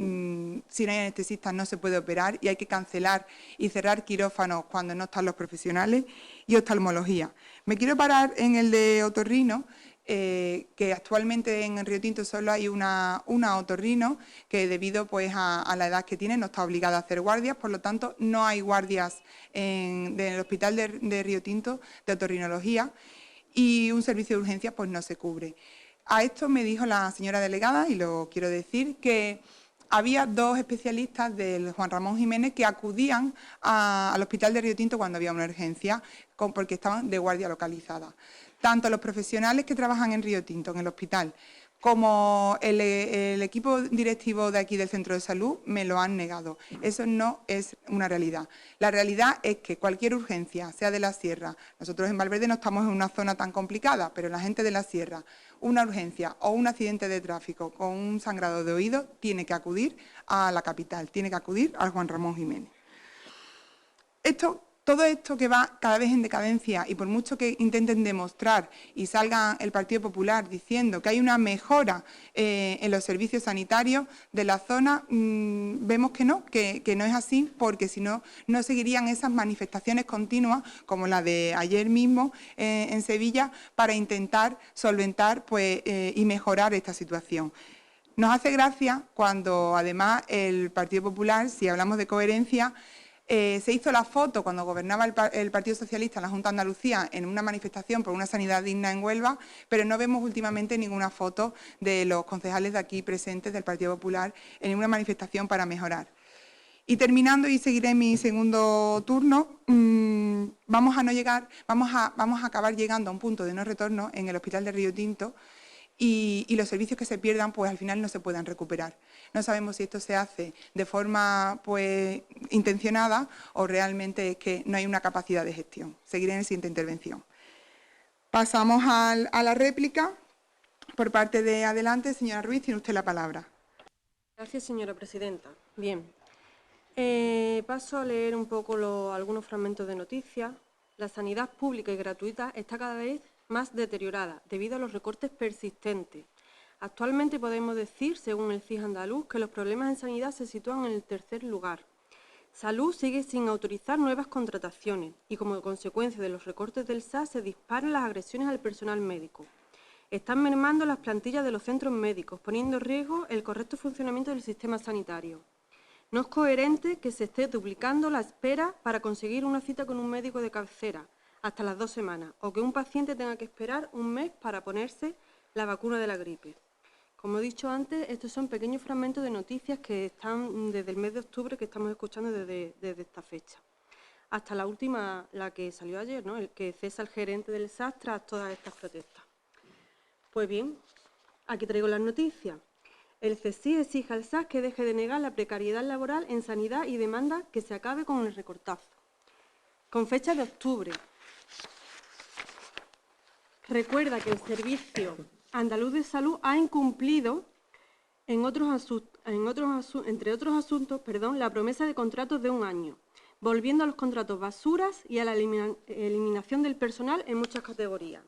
si no hay anestesistas no se puede operar y hay que cancelar y cerrar quirófanos cuando no están los profesionales, y oftalmología. Me quiero parar en el de otorrino, que actualmente en Río Tinto solo hay una otorrino que debido pues a la edad que tiene no está obligada a hacer guardias, por lo tanto no hay guardias en el hospital de Río Tinto de otorrinología y un servicio de urgencias pues no se cubre. A esto me dijo la señora delegada, y lo quiero decir, que había 2 especialistas del Juan Ramón Jiménez que acudían al hospital de Río Tinto cuando había una urgencia, porque estaban de guardia localizada. Tanto los profesionales que trabajan en Río Tinto, en el hospital, como el equipo directivo de aquí del centro de salud me lo han negado. Eso no es una realidad. La realidad es que cualquier urgencia, sea de la sierra, nosotros en Valverde no estamos en una zona tan complicada, pero la gente de la sierra, una urgencia o un accidente de tráfico con un sangrado de oído, tiene que acudir a la capital, tiene que acudir al Juan Ramón Jiménez. Todo esto que va cada vez en decadencia, y por mucho que intenten demostrar y salga el Partido Popular diciendo que hay una mejora en los servicios sanitarios de la zona, vemos que no es así, porque si no, no seguirían esas manifestaciones continuas como la de ayer mismo en Sevilla para intentar solventar y mejorar esta situación. Nos hace gracia cuando además el Partido Popular, si hablamos de coherencia, se hizo la foto cuando gobernaba el Partido Socialista en la Junta de Andalucía en una manifestación por una sanidad digna en Huelva, pero no vemos últimamente ninguna foto de los concejales de aquí presentes del Partido Popular en ninguna manifestación para mejorar. Y terminando, y seguiré mi segundo turno, vamos a acabar llegando a un punto de no retorno en el Hospital de Río Tinto, y los servicios que se pierdan pues al final no se puedan recuperar. No sabemos si esto se hace de forma pues intencionada o realmente es que no hay una capacidad de gestión. Seguiré en la siguiente intervención. Pasamos a la réplica. Por parte de Adelante, señora Ruiz, tiene usted la palabra. Gracias, señora presidenta. Bien, paso a leer un poco algunos fragmentos de noticias. La sanidad pública y gratuita está cada vez más deteriorada debido a los recortes persistentes. Actualmente podemos decir, según el CIS andaluz, que los problemas en sanidad se sitúan en el tercer lugar. Salud sigue sin autorizar nuevas contrataciones y, como consecuencia de los recortes del SAS, se disparan las agresiones al personal médico. Están mermando las plantillas de los centros médicos, poniendo en riesgo el correcto funcionamiento del sistema sanitario. No es coherente que se esté duplicando la espera para conseguir una cita con un médico de cabecera, hasta las 2 semanas, o que un paciente tenga que esperar un mes para ponerse la vacuna de la gripe. Como he dicho antes, estos son pequeños fragmentos de noticias que están desde el mes de octubre, que estamos escuchando desde esta fecha. Hasta la última, la que salió ayer, ¿no? El que cesa el gerente del SAS tras todas estas protestas. Pues bien, aquí traigo las noticias. El CSIC exige al SAS que deje de negar la precariedad laboral en sanidad y demanda que se acabe con el recortazo. Con fecha de octubre. Recuerda que el Servicio Andaluz de Salud ha incumplido, entre otros asuntos, la promesa de contratos de 1 año, volviendo a los contratos basuras y a la eliminación del personal en muchas categorías.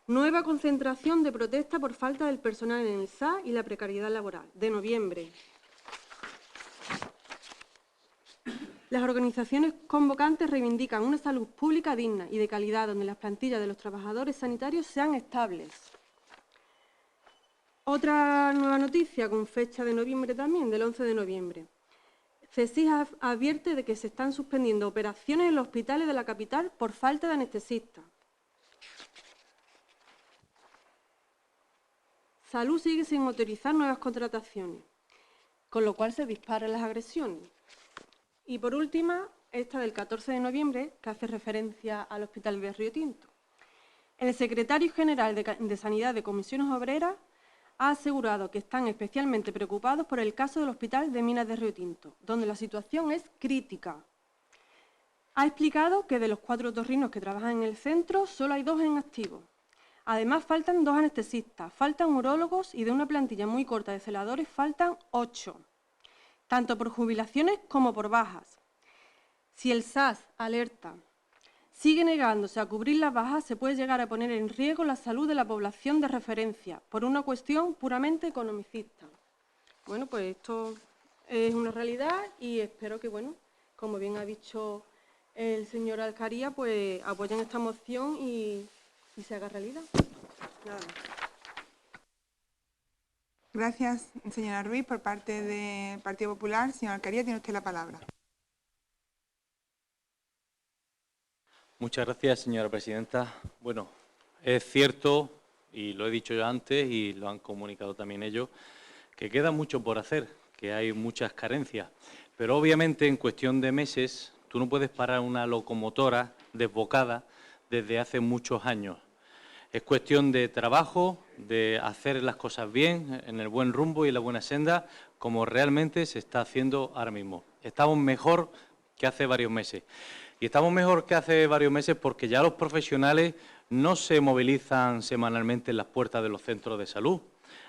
Nueva concentración de protesta por falta del personal en el SAS y la precariedad laboral, de noviembre. Las organizaciones convocantes reivindican una salud pública digna y de calidad, donde las plantillas de los trabajadores sanitarios sean estables. Otra nueva noticia, con fecha de noviembre también, del 11 de noviembre. CSIC advierte de que se están suspendiendo operaciones en los hospitales de la capital por falta de anestesistas. Salud sigue sin autorizar nuevas contrataciones, con lo cual se disparan las agresiones. Y por última, esta del 14 de noviembre, que hace referencia al Hospital de Río Tinto. El secretario general de Sanidad de Comisiones Obreras ha asegurado que están especialmente preocupados por el caso del Hospital de Minas de Río Tinto, donde la situación es crítica. Ha explicado que de los 4 otorrinos que trabajan en el centro, solo hay 2 en activo. Además, faltan 2 anestesistas, faltan urólogos y de una plantilla muy corta de celadores faltan 8, tanto por jubilaciones como por bajas. Si el SAS, alerta, sigue negándose a cubrir las bajas, se puede llegar a poner en riesgo la salud de la población de referencia por una cuestión puramente economicista. Bueno, pues esto es una realidad y espero que, bueno, como bien ha dicho el señor Alcaría, pues apoyen esta moción y se haga realidad. Nada más. Gracias, señora Ruiz. Por parte del Partido Popular, señor Alcaría, tiene usted la palabra. Muchas gracias, señora presidenta. Bueno, es cierto, y lo he dicho yo antes y lo han comunicado también ellos, que queda mucho por hacer, que hay muchas carencias. Pero obviamente en cuestión de meses tú no puedes parar una locomotora desbocada desde hace muchos años. Es cuestión de trabajo, de hacer las cosas bien, en el buen rumbo y en la buena senda, como realmente se está haciendo ahora mismo. Estamos mejor que hace varios meses. Y estamos mejor que hace varios meses porque ya los profesionales no se movilizan semanalmente en las puertas de los centros de salud.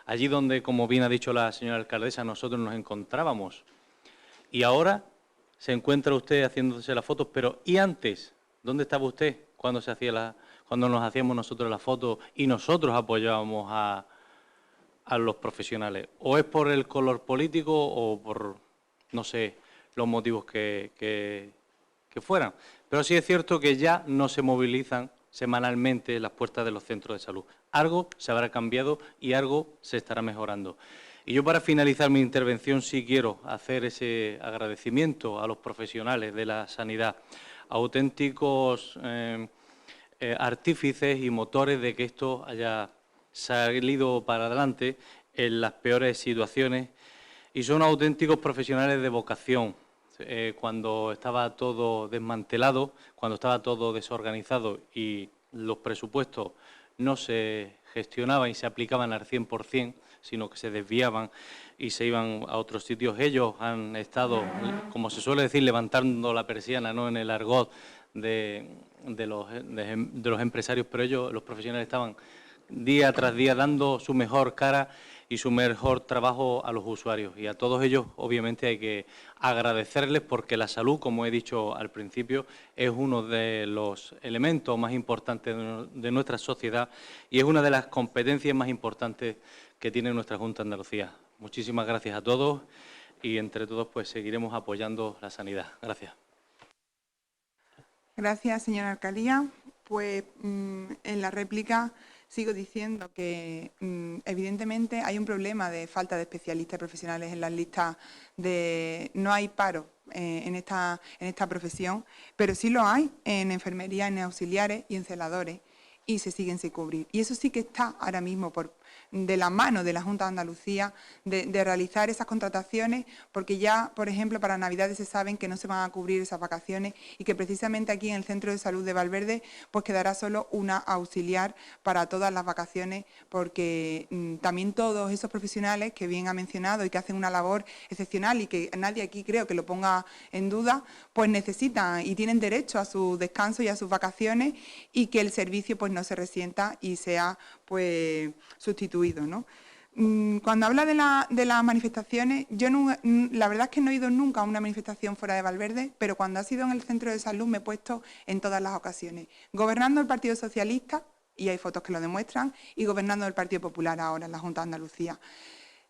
Allí donde, como bien ha dicho la señora alcaldesa, nosotros nos encontrábamos. Y ahora se encuentra usted haciéndose las fotos, pero ¿y antes? ¿Dónde estaba usted cuando nos hacíamos nosotros las fotos y nosotros apoyábamos a los profesionales? ¿O es por el color político o por, no sé, los motivos que fueran? Pero sí es cierto que ya no se movilizan semanalmente en las puertas de los centros de salud. Algo se habrá cambiado y algo se estará mejorando. Y yo, para finalizar mi intervención, sí quiero hacer ese agradecimiento a los profesionales de la sanidad, auténticos artífices y motores de que esto haya salido para adelante en las peores situaciones, y son auténticos profesionales de vocación. Cuando estaba todo desmantelado, cuando estaba todo desorganizado y los presupuestos no se gestionaban y se aplicaban al 100%, sino que se desviaban y se iban a otros sitios. Ellos han estado, como se suele decir, levantando la persiana, ¿no?, en el argot de los empresarios, pero ellos, los profesionales, estaban día tras día dando su mejor cara y su mejor trabajo a los usuarios. Y a todos ellos, obviamente, hay que agradecerles porque la salud, como he dicho al principio, es uno de los elementos más importantes de nuestra sociedad y es una de las competencias más importantes que tiene nuestra Junta de Andalucía. Muchísimas gracias a todos y entre todos pues seguiremos apoyando la sanidad. Gracias. Gracias, señora alcaldía. Pues en la réplica sigo diciendo que evidentemente hay un problema de falta de especialistas profesionales en las listas de... No hay paro en esta profesión, pero sí lo hay en enfermería, en auxiliares y en celadores, y se siguen sin cubrir. Y eso sí que está ahora mismo de la mano de la Junta de Andalucía de realizar esas contrataciones, porque ya, por ejemplo, para Navidades se saben que no se van a cubrir esas vacaciones y que precisamente aquí en el Centro de Salud de Valverde pues quedará solo una auxiliar para todas las vacaciones, porque también todos esos profesionales que bien ha mencionado y que hacen una labor excepcional y que nadie aquí creo que lo ponga en duda, pues necesitan y tienen derecho a su descanso y a sus vacaciones y que el servicio pues no se resienta y sea pues sustituido, ¿no? Cuando habla de las manifestaciones, yo la verdad es que no he ido nunca a una manifestación fuera de Valverde, pero cuando ha sido en el centro de salud me he puesto en todas las ocasiones, gobernando el Partido Socialista, y hay fotos que lo demuestran, y gobernando el Partido Popular ahora en la Junta de Andalucía.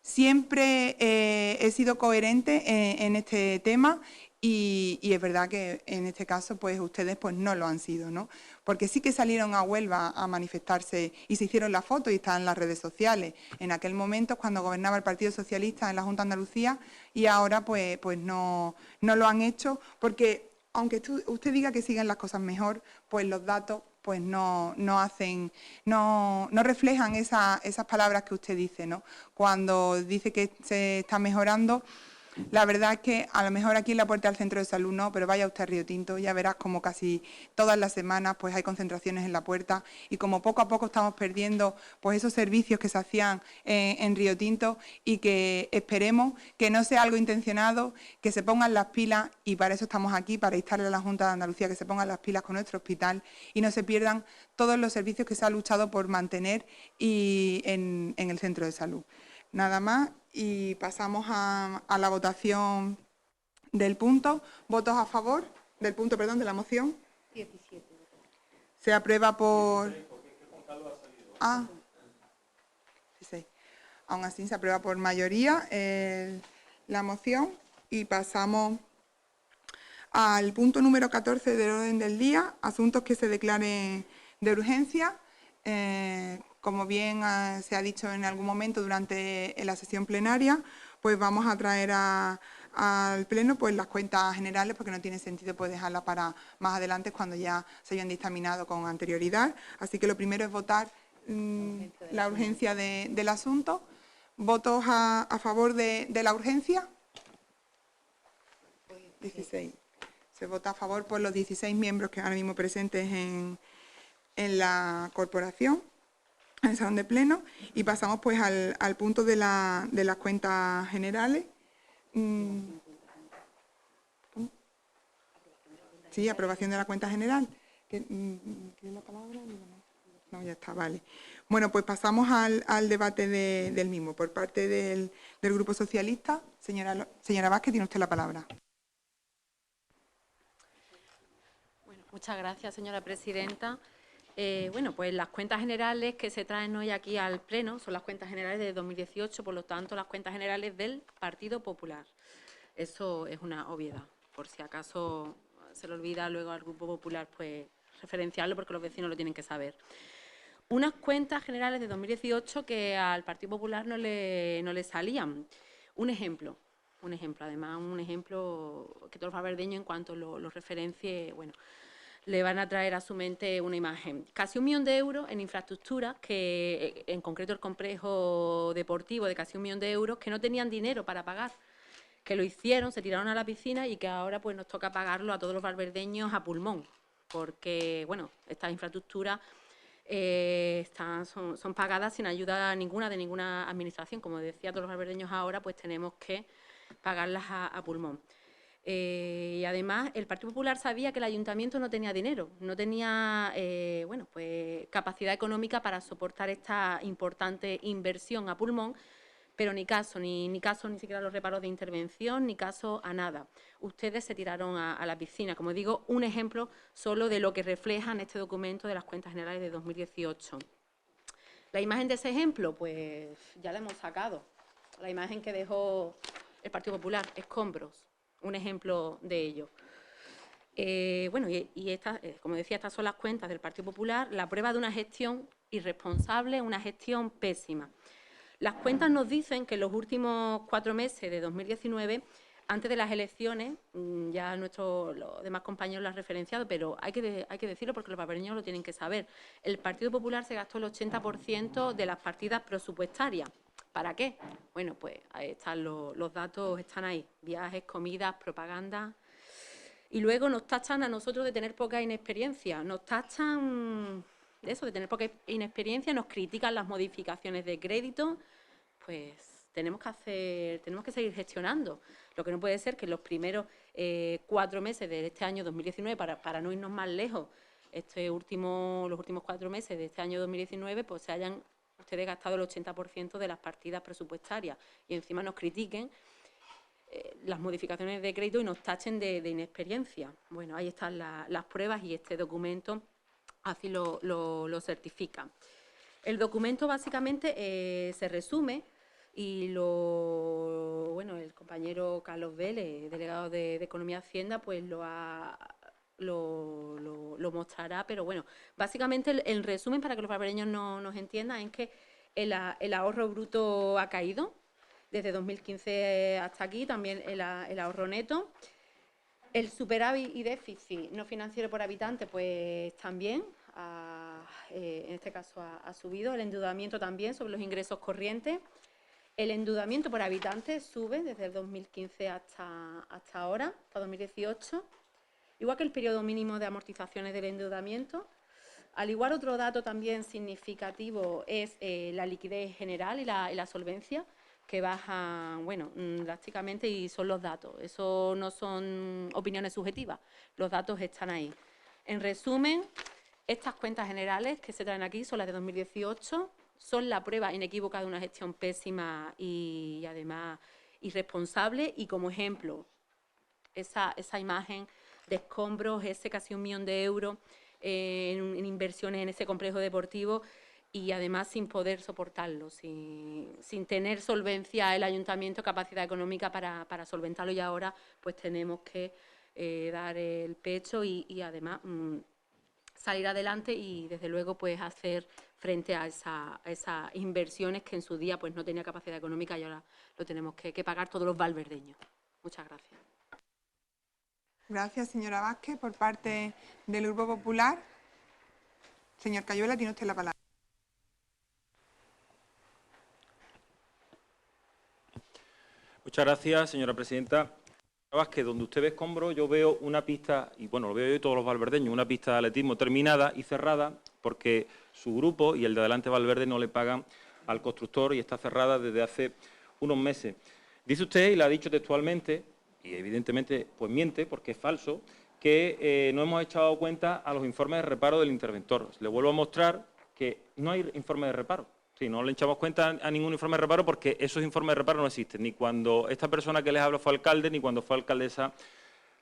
Siempre he sido coherente en este tema y es verdad que en este caso pues ustedes pues no lo han sido, ¿no? Porque sí que salieron a Huelva a manifestarse y se hicieron las fotos y están en las redes sociales. En aquel momento cuando gobernaba el Partido Socialista en la Junta de Andalucía y ahora pues no lo han hecho porque aunque usted diga que siguen las cosas mejor, pues los datos pues no reflejan esas palabras que usted dice, ¿no? Cuando dice que se está mejorando, la verdad es que a lo mejor aquí en la puerta del centro de salud no, pero vaya usted a Río Tinto, ya verás como casi todas las semanas pues hay concentraciones en la puerta y como poco a poco estamos perdiendo pues esos servicios que se hacían en Río Tinto y que esperemos que no sea algo intencionado, que se pongan las pilas y para eso estamos aquí, para instarle a la Junta de Andalucía que se pongan las pilas con nuestro hospital y no se pierdan todos los servicios que se ha luchado por mantener y en el centro de salud. Nada más y pasamos a la votación del punto. ¿Votos a favor del punto, perdón, de la moción? 17. Se aprueba por... 16. Aún así se aprueba por mayoría la moción y pasamos al punto número 14 del orden del día, asuntos que se declaren de urgencia. Como bien se ha dicho en algún momento durante la sesión plenaria, pues vamos a traer al Pleno pues las cuentas generales porque no tiene sentido pues dejarlas para más adelante cuando ya se hayan dictaminado con anterioridad. Así que lo primero es votar la urgencia del asunto. ¿Votos a favor de la urgencia? 16. Se vota a favor por los 16 miembros que ahora mismo presentes en la corporación, en el salón de pleno, y pasamos pues al punto de las cuentas generales. Sí, aprobación de la cuenta general. ¿Quieres la palabra? No, ya está, vale. Bueno, pues pasamos al debate del mismo. Por parte del Grupo Socialista, señora Vázquez, tiene usted la palabra. Bueno, muchas gracias, señora presidenta. Bueno, pues las cuentas generales que se traen hoy aquí al Pleno son las cuentas generales de 2018, por lo tanto, las cuentas generales del Partido Popular. Eso es una obviedad, por si acaso se le olvida luego al Grupo Popular, pues referenciarlo porque los vecinos lo tienen que saber. Unas cuentas generales de 2018 que al Partido Popular no le salían. Un ejemplo, además, un ejemplo que todos los valverdeños en cuanto lo referencie, bueno, le van a traer a su mente una imagen. Casi 1 millón de euros en infraestructura, que en concreto el complejo deportivo de casi 1 millón de euros, que no tenían dinero para pagar, que lo hicieron, se tiraron a la piscina y que ahora pues nos toca pagarlo a todos los valverdeños a pulmón, porque bueno, estas infraestructuras son pagadas sin ayuda ninguna de ninguna administración. Como decía todos los valverdeños ahora, pues tenemos que pagarlas a pulmón. Y además el Partido Popular sabía que el Ayuntamiento no tenía dinero, no tenía pues capacidad económica para soportar esta importante inversión a pulmón, pero ni caso ni siquiera a los reparos de intervención, ni caso a nada. Ustedes se tiraron a la piscina. Como digo, un ejemplo solo de lo que refleja en este documento de las Cuentas Generales de 2018. La imagen de ese ejemplo, pues ya la hemos sacado. La imagen que dejó el Partido Popular, escombros, un ejemplo de ello. Como decía, estas son las cuentas del Partido Popular, la prueba de una gestión irresponsable, una gestión pésima. Las cuentas nos dicen que en los últimos 4 meses de 2019, antes de las elecciones, ya los demás compañeros lo han referenciado, pero hay que decirlo porque los valverdeños lo tienen que saber. El Partido Popular se gastó el 80% de las partidas presupuestarias. ¿Para qué? Bueno, pues ahí están los datos, están ahí. Viajes, comidas, propaganda. Y luego nos tachan a nosotros de tener poca inexperiencia. Nos tachan de eso, de tener poca inexperiencia, nos critican las modificaciones de crédito. Pues tenemos que seguir gestionando. Lo que no puede ser que en los primeros 4 meses de este año 2019, para no irnos más lejos, los últimos 4 meses de este año 2019, pues se hayan ustedes gastado el 80% de las partidas presupuestarias y encima nos critiquen las modificaciones de crédito y nos tachen de inexperiencia. Bueno, ahí están las pruebas y este documento así lo certifica. El documento básicamente se resume y el compañero Carlos Vélez, delegado de Economía y Hacienda, pues lo mostrará, pero bueno, básicamente el resumen para que los valverdeños nos entiendan es que el ahorro bruto ha caído desde 2015 hasta aquí, también el ahorro neto. El superávit y déficit no financiero por habitante, pues también, en este caso ha subido. El endeudamiento también sobre los ingresos corrientes. El endeudamiento por habitante sube desde el 2015 hasta ahora, hasta 2018. Igual que el periodo mínimo de amortizaciones del endeudamiento. Al igual, otro dato también significativo es la liquidez general y la solvencia, que bajan, drásticamente, y son los datos. Eso no son opiniones subjetivas, los datos están ahí. En resumen, estas cuentas generales que se traen aquí son las de 2018, son la prueba inequívoca de una gestión pésima y además irresponsable, y como ejemplo, esa imagen de escombros, ese casi 1 millón de euros en inversiones en ese complejo deportivo, y además sin poder soportarlo, sin tener solvencia el ayuntamiento, capacidad económica para solventarlo, y ahora pues tenemos que dar el pecho y además salir adelante y desde luego pues hacer frente a esas inversiones que en su día pues no tenía capacidad económica y ahora lo tenemos que pagar todos los valverdeños. Muchas gracias. Gracias, señora Vázquez. Por parte del Grupo Popular, señor Cayuela, tiene usted la palabra. Muchas gracias, señora presidenta. Vázquez, donde usted ve escombros, yo veo una pista, y bueno, lo veo yo y todos los valverdeños, una pista de atletismo terminada y cerrada, porque su grupo y el de Adelante Valverde no le pagan al constructor y está cerrada desde hace unos meses. Dice usted, y lo ha dicho textualmente, y evidentemente pues miente porque es falso, que no hemos echado cuenta a los informes de reparo del interventor. Le vuelvo a mostrar que no hay informe de reparo. Sí, no le echamos cuenta a ningún informe de reparo porque esos informes de reparo no existen, ni cuando esta persona que les habla fue alcalde, ni cuando fue alcaldesa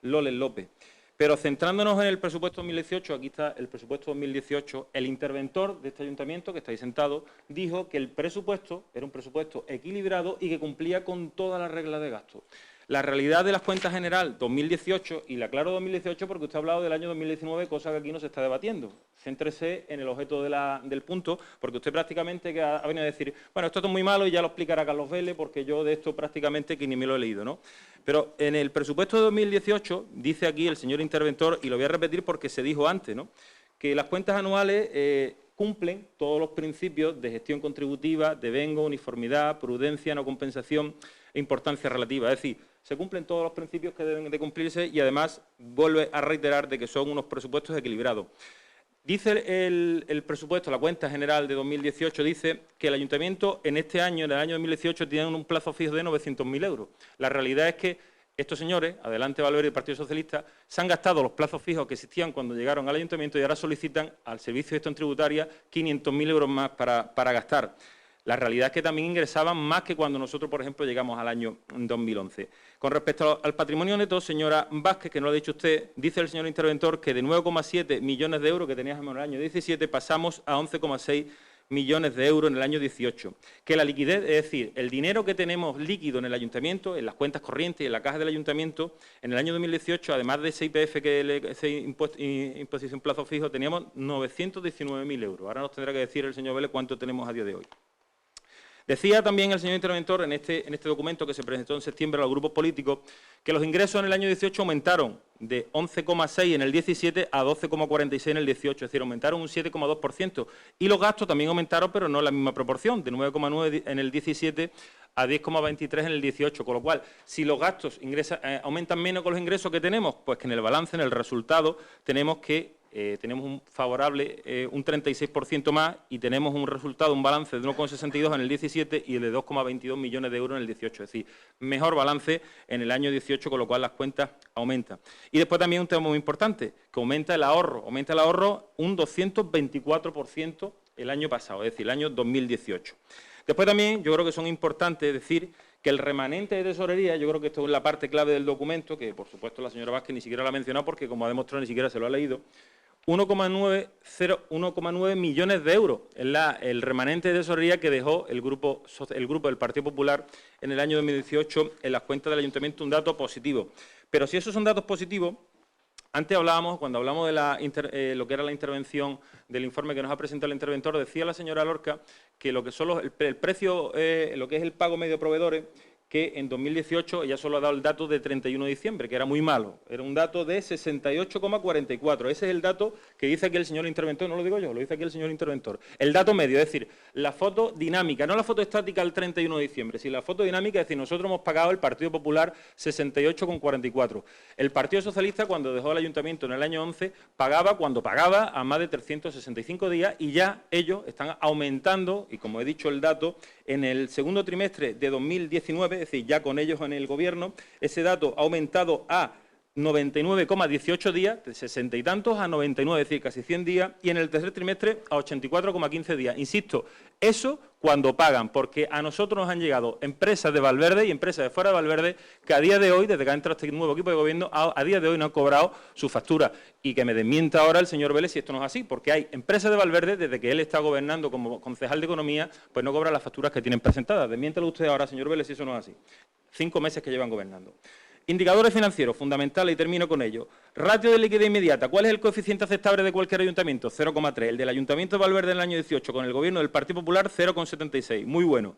Loles López. Pero centrándonos en el presupuesto 2018, aquí está el presupuesto 2018, el interventor de este ayuntamiento, que está ahí sentado, dijo que el presupuesto era un presupuesto equilibrado y que cumplía con todas las reglas de gasto. La realidad de las cuentas general 2018, y la aclaro 2018 porque usted ha hablado del año 2019, cosa que aquí no se está debatiendo. Céntrese en el objeto del punto, porque usted prácticamente que ha venido a decir, bueno, esto es muy malo y ya lo explicará Carlos Vélez, porque yo de esto prácticamente que ni me lo he leído, ¿no? Pero en el presupuesto de 2018, dice aquí el señor interventor, y lo voy a repetir porque se dijo antes, ¿no?, que las cuentas anuales cumplen todos los principios de gestión contributiva, devengo, uniformidad, prudencia, no compensación e importancia relativa. Es decir, se cumplen todos los principios que deben de cumplirse y además vuelve a reiterar de que son unos presupuestos equilibrados. Dice el presupuesto, la cuenta general de 2018, dice que el Ayuntamiento en este año, en el año 2018, tiene un plazo fijo de 900.000 euros. La realidad es que estos señores, Adelante Valverde y el Partido Socialista, se han gastado los plazos fijos que existían cuando llegaron al Ayuntamiento y ahora solicitan al Servicio de Gestión Tributaria 500.000 euros más para gastar. La realidad es que también ingresaban más que cuando nosotros, por ejemplo, llegamos al año 2011. Con respecto al patrimonio neto, señora Vázquez, que no lo ha dicho usted, dice el señor interventor que de 9,7 millones de euros que teníamos en el año 17 pasamos a 11,6 millones de euros en el año 18. Que la liquidez, es decir, el dinero que tenemos líquido en el Ayuntamiento, en las cuentas corrientes y en la caja del Ayuntamiento, en el año 2018, además de ese IPF, ese imposición plazo fijo, teníamos 919.000 euros. Ahora nos tendrá que decir el señor Vélez cuánto tenemos a día de hoy. Decía también el señor interventor en este documento que se presentó en septiembre a los grupos políticos que los ingresos en el año 18 aumentaron de 11,6 en el 17 a 12,46 en el 18, es decir, aumentaron un 7,2%. Y los gastos también aumentaron, pero no en la misma proporción, de 9,9 en el 17 a 10,23 en el 18, con lo cual, si los gastos aumentan menos que los ingresos que tenemos, pues que en el balance, en el resultado, tenemos un favorable un 36% más y tenemos un resultado, un balance de 1,62 en el 17 y el de 2,22 millones de euros en el 18. Es decir, mejor balance en el año 18, con lo cual las cuentas aumentan. Y después también un tema muy importante, que aumenta el ahorro un 224% el año pasado, es decir, el año 2018. Después también yo creo que son importantes decir que el remanente de tesorería, yo creo que esto es la parte clave del documento, que por supuesto la señora Vázquez ni siquiera lo ha mencionado porque como ha demostrado ni siquiera se lo ha leído, 1,9 millones de euros es el remanente de tesorería que dejó el grupo del Partido Popular en el año 2018 en las cuentas del Ayuntamiento, un dato positivo. Pero si esos son datos positivos, antes cuando hablamos de lo que era la intervención del informe que nos ha presentado el interventor, decía la señora Lorca que lo que son el precio, lo que es el pago medio a proveedores, que en 2018 ella solo ha dado el dato de 31 de diciembre, que era muy malo. Era un dato de 68,44. Ese es el dato que dice aquí el señor interventor, no lo digo yo, lo dice aquí el señor interventor. El dato medio, es decir, la foto dinámica, no la foto estática al 31 de diciembre, sino la foto dinámica, es decir, nosotros hemos pagado el Partido Popular 68,44. El Partido Socialista, cuando dejó el Ayuntamiento en el año 11, pagaba a más de 365 días y ya ellos están aumentando, y como he dicho el dato, en el segundo trimestre de 2019, es decir, ya con ellos en el Gobierno, ese dato ha aumentado a 99,18 días, de 60 y tantos a 99, es decir, casi 100 días, y en el tercer trimestre a 84,15 días. Insisto, eso cuando pagan, porque a nosotros nos han llegado empresas de Valverde y empresas de fuera de Valverde que a día de hoy, desde que ha entrado este nuevo equipo de gobierno, a día de hoy no han cobrado su factura. Y que me desmienta ahora el señor Vélez si esto no es así, porque hay empresas de Valverde, desde que él está gobernando como concejal de Economía, pues no cobran las facturas que tienen presentadas. Desmiéntalo usted ahora, señor Vélez, si eso no es así. 5 meses que llevan gobernando. Indicadores financieros, fundamentales, y termino con ello. Ratio de liquidez inmediata. ¿Cuál es el coeficiente aceptable de cualquier ayuntamiento? 0,3. El del Ayuntamiento de Valverde en el año 18, con el Gobierno del Partido Popular, 0,76. Muy bueno.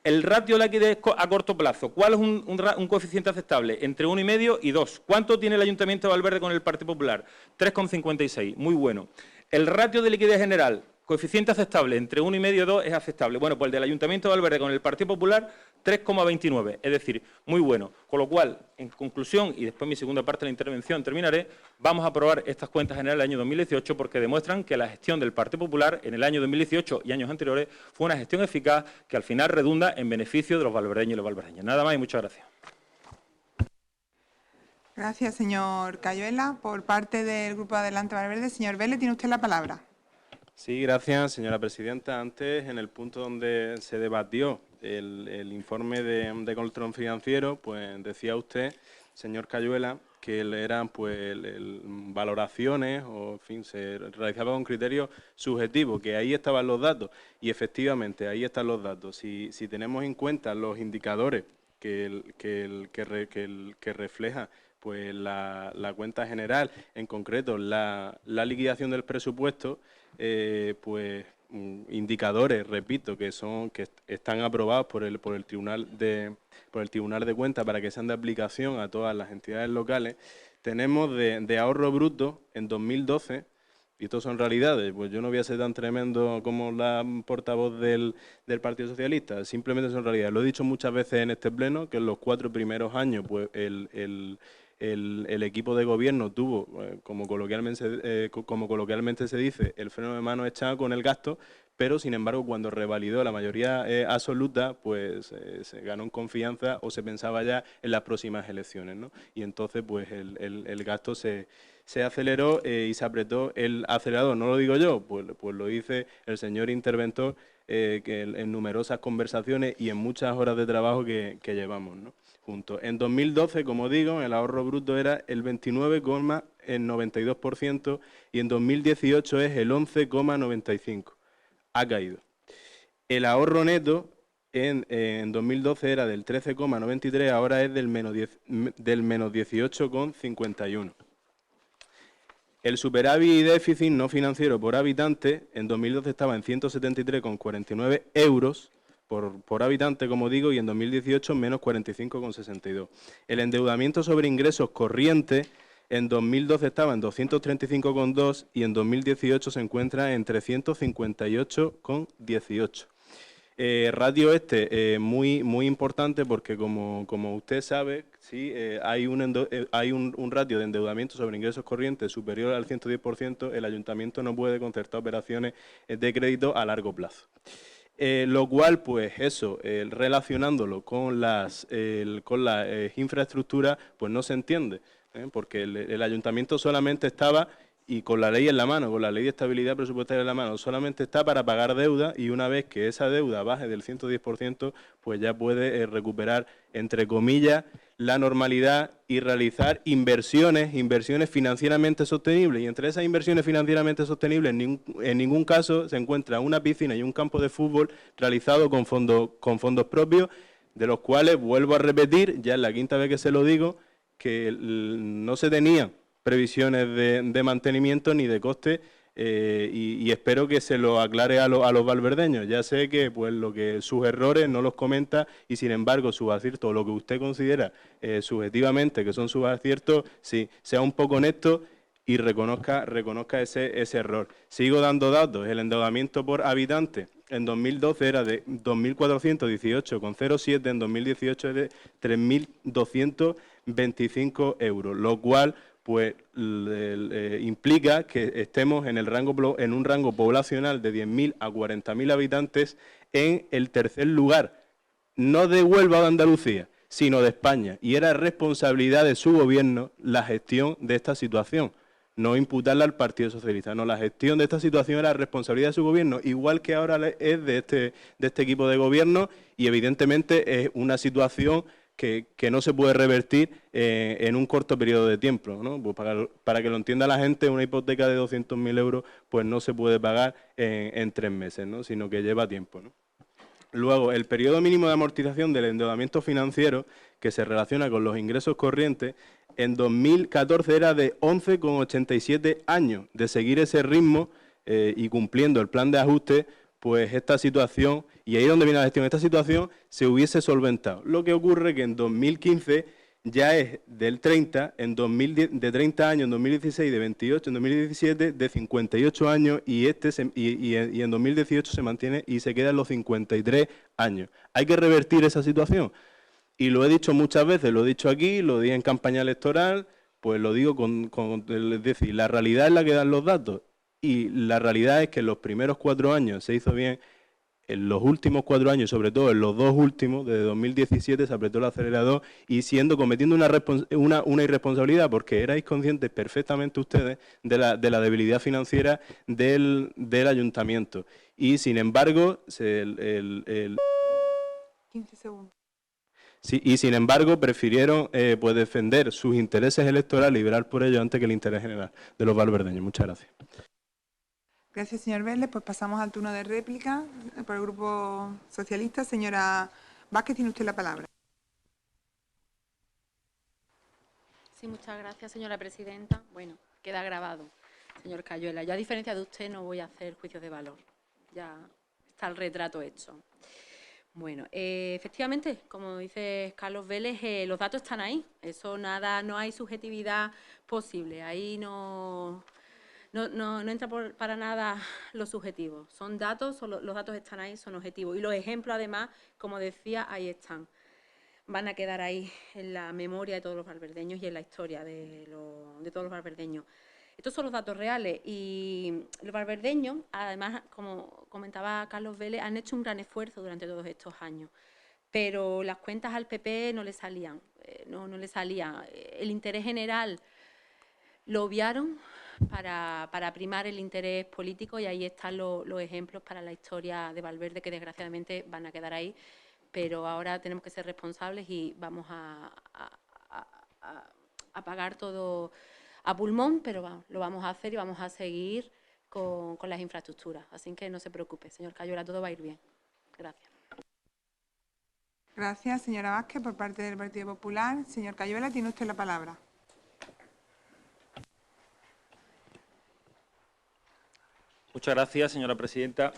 El ratio de liquidez a corto plazo. ¿Cuál es un coeficiente aceptable? Entre 1,5 y 2. ¿Cuánto tiene el Ayuntamiento de Valverde con el Partido Popular? 3,56. Muy bueno. El ratio de liquidez general. Coeficiente aceptable, entre 1,5 y 2 es aceptable. Bueno, pues el del Ayuntamiento de Valverde con el Partido Popular, 3,29, es decir, muy bueno. Con lo cual, en conclusión, y después mi segunda parte de la intervención terminaré, vamos a aprobar estas cuentas generales del año 2018 porque demuestran que la gestión del Partido Popular en el año 2018 y años anteriores fue una gestión eficaz que al final redunda en beneficio de los valverdeños y las valverdeñas. Nada más y muchas gracias. Gracias, señor Cayuela. Por parte del Grupo Adelante Valverde, señor Vélez, tiene usted la palabra. Sí, gracias, señora presidenta. Antes, en el punto donde se debatió el informe de control financiero, pues decía usted, señor Cayuela, que eran pues valoraciones o, en fin, se realizaba con criterios subjetivos, que ahí estaban los datos. Y efectivamente, ahí están los datos. Si tenemos en cuenta los indicadores que refleja pues la cuenta general, en concreto la liquidación del presupuesto, pues indicadores, repito, que están aprobados por el Tribunal de Cuentas para que sean de aplicación a todas las entidades locales. Tenemos de ahorro bruto en 2012, y estos son realidades, pues yo no voy a ser tan tremendo como la portavoz del Partido Socialista, simplemente son realidades. Lo he dicho muchas veces en este pleno, que en los 4 primeros años pues el el equipo de gobierno tuvo, como coloquialmente se dice, el freno de mano echado con el gasto, pero sin embargo cuando revalidó la mayoría absoluta, pues se ganó en confianza o se pensaba ya en las próximas elecciones, ¿no? Y entonces pues el gasto se aceleró y se apretó el acelerador. No lo digo yo, pues lo dice el señor interventor que en numerosas conversaciones y en muchas horas de trabajo que llevamos, ¿no? Juntos. En 2012, como digo, el ahorro bruto era el 29,92% y en 2018 es el 11,95%. Ha caído. El ahorro neto en 2012 era del 13,93, ahora es del menos 18,51. El superávit y déficit no financiero por habitante en 2012 estaba en 173,49 euros por habitante, como digo, y en 2018 menos 45,62. El endeudamiento sobre ingresos corrientes en 2012 estaba en 235,2 y en 2018 se encuentra en 358,18. Ratio muy importante porque como usted sabe, sí, hay un ratio de endeudamiento sobre ingresos corrientes superior al 110%, el ayuntamiento no puede concertar operaciones de crédito a largo plazo. Lo cual, pues eso, relacionándolo con la infraestructura, pues no se entiende, porque el ayuntamiento solamente estaba, y con la ley en la mano, con la ley de estabilidad presupuestaria en la mano, solamente está para pagar deuda y una vez que esa deuda baje del 110%, pues ya puede recuperar, entre comillas, la normalidad y realizar inversiones financieramente sostenibles. Y entre esas inversiones financieramente sostenibles, en ningún caso se encuentra una piscina y un campo de fútbol realizado con fondos propios, de los cuales, vuelvo a repetir, ya es la quinta vez que se lo digo, que no se tenían previsiones de mantenimiento ni de coste y espero que se lo aclare a los valverdeños. Ya sé que pues sus errores no los comenta y sin embargo sus aciertos, lo que usted considera subjetivamente que son sus aciertos, sí, sea un poco honesto y reconozca ese error. Sigo dando datos. El endeudamiento por habitante en 2012 era de 2.418,07, en 2018 es de 3.225 euros, lo cual pues implica que estemos en un rango poblacional de 10.000 a 40.000 habitantes en el tercer lugar, no de Huelva o de Andalucía, sino de España. Y era responsabilidad de su gobierno la gestión de esta situación, no imputarla al Partido Socialista. No, la gestión de esta situación era responsabilidad de su gobierno, igual que ahora es de este equipo de gobierno, y evidentemente es una situación que no se puede revertir en un corto periodo de tiempo, ¿no? Pues para que lo entienda la gente, una hipoteca de 200.000 euros pues no se puede pagar en 3 meses, ¿no? Sino que lleva tiempo, ¿no? Luego, el periodo mínimo de amortización del endeudamiento financiero, que se relaciona con los ingresos corrientes, en 2014 era de 11,87 años. De seguir ese ritmo y cumpliendo el plan de ajuste, pues esta situación, y ahí es donde viene la gestión, esta situación se hubiese solventado. Lo que ocurre que en 2015 ya es del 30, de 30 años en 2016, de 28 en 2017, de 58 años y en 2018 se mantiene y se queda en los 53 años. Hay que revertir esa situación. Y lo he dicho muchas veces, lo he dicho aquí, lo dije en campaña electoral, pues lo digo es decir, la realidad es la que dan los datos. Y la realidad es que en los primeros 4 años se hizo bien, en los últimos 4 años, sobre todo en los 2 últimos, desde 2017 se apretó el acelerador y cometiendo una irresponsabilidad, porque erais conscientes perfectamente ustedes de la debilidad financiera del ayuntamiento. Y sin embargo, 15 segundos. Sí, y sin embargo prefirieron pues defender sus intereses electorales y velar por ello antes que el interés general de los valverdeños. Muchas gracias. Gracias, señor Vélez. Pues pasamos al turno de réplica por el Grupo Socialista. Señora Vázquez, tiene usted la palabra. Sí, muchas gracias, señora presidenta. Bueno, queda grabado, señor Cayuela. Yo, a diferencia de usted, no voy a hacer juicios de valor. Ya está el retrato hecho. Bueno, efectivamente, como dice Carlos Vélez, los datos están ahí. Eso nada, no hay subjetividad posible. Ahí no entra para nada lo subjetivo. Son datos, los datos están ahí, son objetivos. Y los ejemplos, además, como decía, ahí están. van a quedar ahí en la memoria de todos los valverdeños y en la historia de todos los valverdeños. Estos son los datos reales y los valverdeños, además, como comentaba Carlos Vélez, han hecho un gran esfuerzo durante todos estos años, pero las cuentas al PP no le salían, no le salía. El interés general lo obviaron para primar el interés político y ahí están los ejemplos para la historia de Valverde que desgraciadamente van a quedar ahí, pero ahora tenemos que ser responsables y vamos a pagar todo a pulmón, pero lo vamos a hacer y vamos a seguir con las infraestructuras. Así que no se preocupe, señor Cayuela, todo va a ir bien. Gracias. Gracias, señora Vázquez, por parte del Partido Popular. Señor Cayuela, tiene usted la palabra. Muchas gracias, señora presidenta.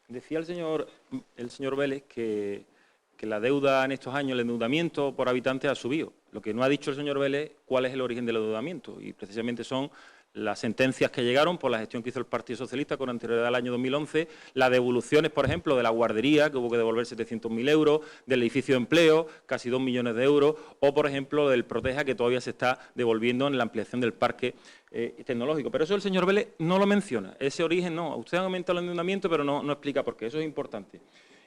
Decía el señor Vélez que la deuda en estos años, el endeudamiento por habitante ha subido. Lo que no ha dicho el señor Vélez cuál es el origen del endeudamiento y precisamente son las sentencias que llegaron por la gestión que hizo el Partido Socialista con anterioridad al año 2011, las devoluciones, por ejemplo, de la guardería, que hubo que devolver 700.000 euros, del edificio de empleo, casi 2 millones de euros, o, por ejemplo, del Proteja, que todavía se está devolviendo en la ampliación del parque tecnológico. Pero eso el señor Vélez no lo menciona, ese origen no. Usted ha aumentado el endeudamiento, pero no explica por qué, eso es importante.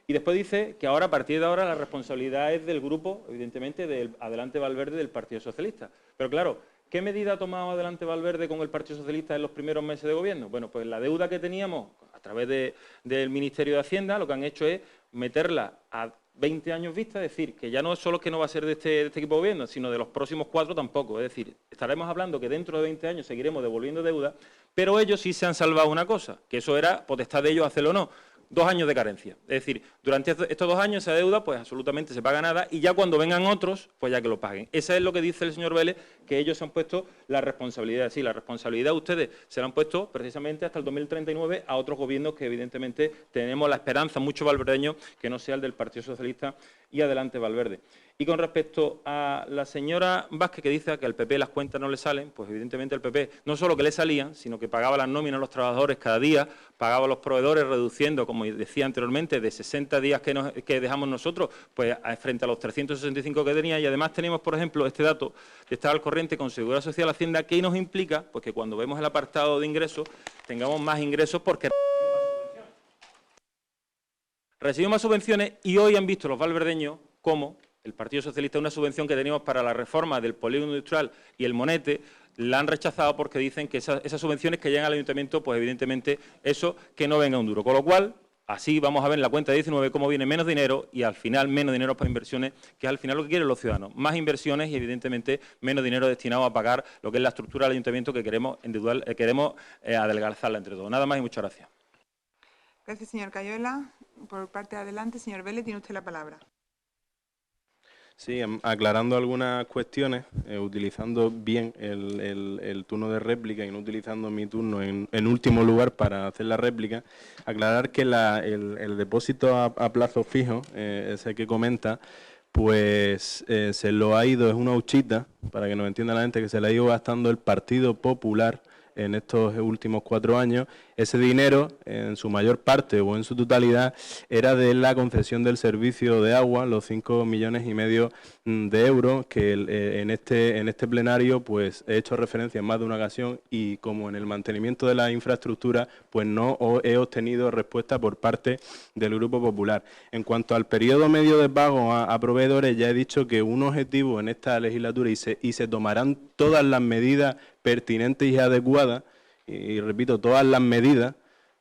Y después dice que ahora, a partir de ahora, la responsabilidad es del grupo, evidentemente, del Adelante Valverde del Partido Socialista. Pero claro, ¿qué medida ha tomado Adelante Valverde con el Partido Socialista en los primeros meses de gobierno? Bueno, pues la deuda que teníamos a través del Ministerio de Hacienda, lo que han hecho es meterla a 20 años vista, es decir, que ya no es solo que no va a ser de este equipo de gobierno, sino de los próximos 4 tampoco. Es decir, estaremos hablando que dentro de 20 años seguiremos devolviendo deuda, pero ellos sí se han salvado una cosa, que eso era potestad de ellos hacerlo o no. 2 años de carencia. Es decir, durante estos 2 años esa deuda pues absolutamente se paga nada y ya cuando vengan otros, pues ya que lo paguen. Eso es lo que dice el señor Vélez, que ellos se han puesto la responsabilidad. Sí, la responsabilidad ustedes se la han puesto precisamente hasta el 2039 a otros gobiernos que evidentemente tenemos la esperanza, muchos valverdeños, que no sea el del Partido Socialista y Adelante Valverde. Y con respecto a la señora Vázquez, que dice que al PP las cuentas no le salen, pues evidentemente el PP no solo que le salían, sino que pagaba las nóminas a los trabajadores cada día, pagaba a los proveedores reduciendo, como decía anteriormente, de 60 días que dejamos nosotros, pues frente a los 365 que tenía. Y además tenemos, por ejemplo, este dato de estar al corriente con Seguridad Social Hacienda, que nos implica pues que cuando vemos el apartado de ingresos tengamos más ingresos porque recibimos más subvenciones y hoy han visto los valverdeños cómo el Partido Socialista, una subvención que teníamos para la reforma del polígono industrial y el Monete, la han rechazado porque dicen que esas subvenciones que llegan al ayuntamiento, pues evidentemente eso que no venga un duro. Con lo cual, así vamos a ver en la cuenta 19 cómo viene menos dinero y al final menos dinero para inversiones, que es al final lo que quieren los ciudadanos. Más inversiones y evidentemente menos dinero destinado a pagar lo que es la estructura del ayuntamiento que queremos adelgazarla entre todos. Nada más y muchas gracias. Gracias, señor Cayuela. Por parte de Adelante, señor Vélez, tiene usted la palabra. Sí, aclarando algunas cuestiones, utilizando bien el turno de réplica y no utilizando mi turno en último lugar para hacer la réplica, aclarar que el depósito a plazo fijo, ese que comenta, pues se lo ha ido, es una huchita, para que nos entienda la gente, que se le ha ido gastando el Partido Popular en estos últimos 4 años. Ese dinero, en su mayor parte o en su totalidad, era de la concesión del servicio de agua, los 5,5 millones de euros, que en este plenario pues he hecho referencia en más de una ocasión y como en el mantenimiento de la infraestructura, pues no he obtenido respuesta por parte del Grupo Popular. En cuanto al periodo medio de pago a proveedores, ya he dicho que un objetivo en esta legislatura y se tomarán todas las medidas pertinentes y adecuadas, y repito, todas las medidas,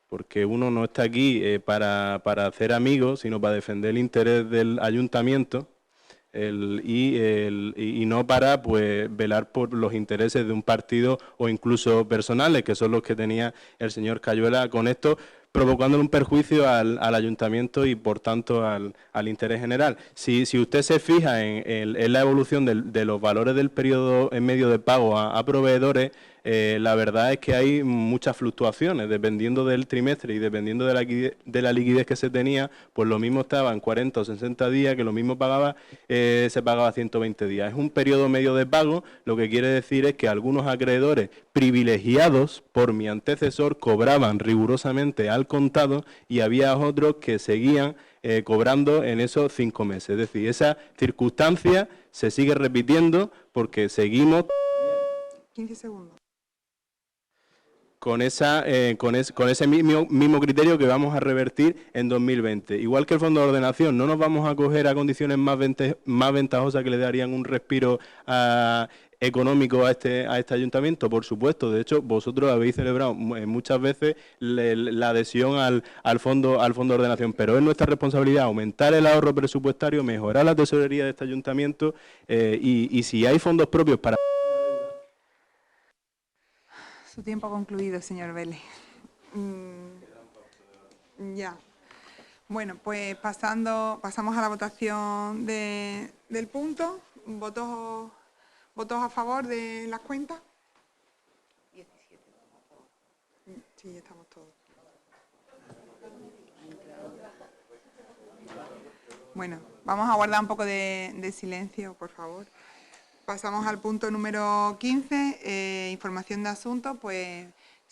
porque uno no está aquí para hacer amigos, sino para defender el interés del ayuntamiento y no para pues velar por los intereses de un partido o incluso personales, que son los que tenía el señor Cayuela con esto, provocándole un perjuicio al ayuntamiento y, por tanto, al interés general. Si usted se fija en la evolución de los valores del periodo en medio de pago a proveedores, la verdad es que hay muchas fluctuaciones, dependiendo del trimestre y dependiendo de la liquidez que se tenía, pues lo mismo estaba en 40 o 60 días, que lo mismo se pagaba 120 días. Es un periodo medio de pago, lo que quiere decir es que algunos acreedores privilegiados por mi antecesor cobraban rigurosamente al contado y había otros que seguían cobrando en esos 5 meses. Es decir, esa circunstancia se sigue repitiendo porque seguimos 15 segundos. con ese mismo criterio que vamos a revertir en 2020. Igual que el Fondo de Ordenación, no nos vamos a acoger a condiciones más ventajosas que le darían un respiro económico a este ayuntamiento, por supuesto. De hecho, vosotros habéis celebrado muchas veces la adhesión al Fondo de Ordenación, pero es nuestra responsabilidad aumentar el ahorro presupuestario, mejorar la tesorería de este ayuntamiento y si hay fondos propios para... Su tiempo ha concluido, señor Vélez. Ya. Bueno, pues pasamos a la votación del punto. ¿Votos a favor de las cuentas? 17. Sí, ya estamos todos. Bueno, vamos a guardar un poco de silencio, por favor. Pasamos al punto número 15, información de asuntos. Pues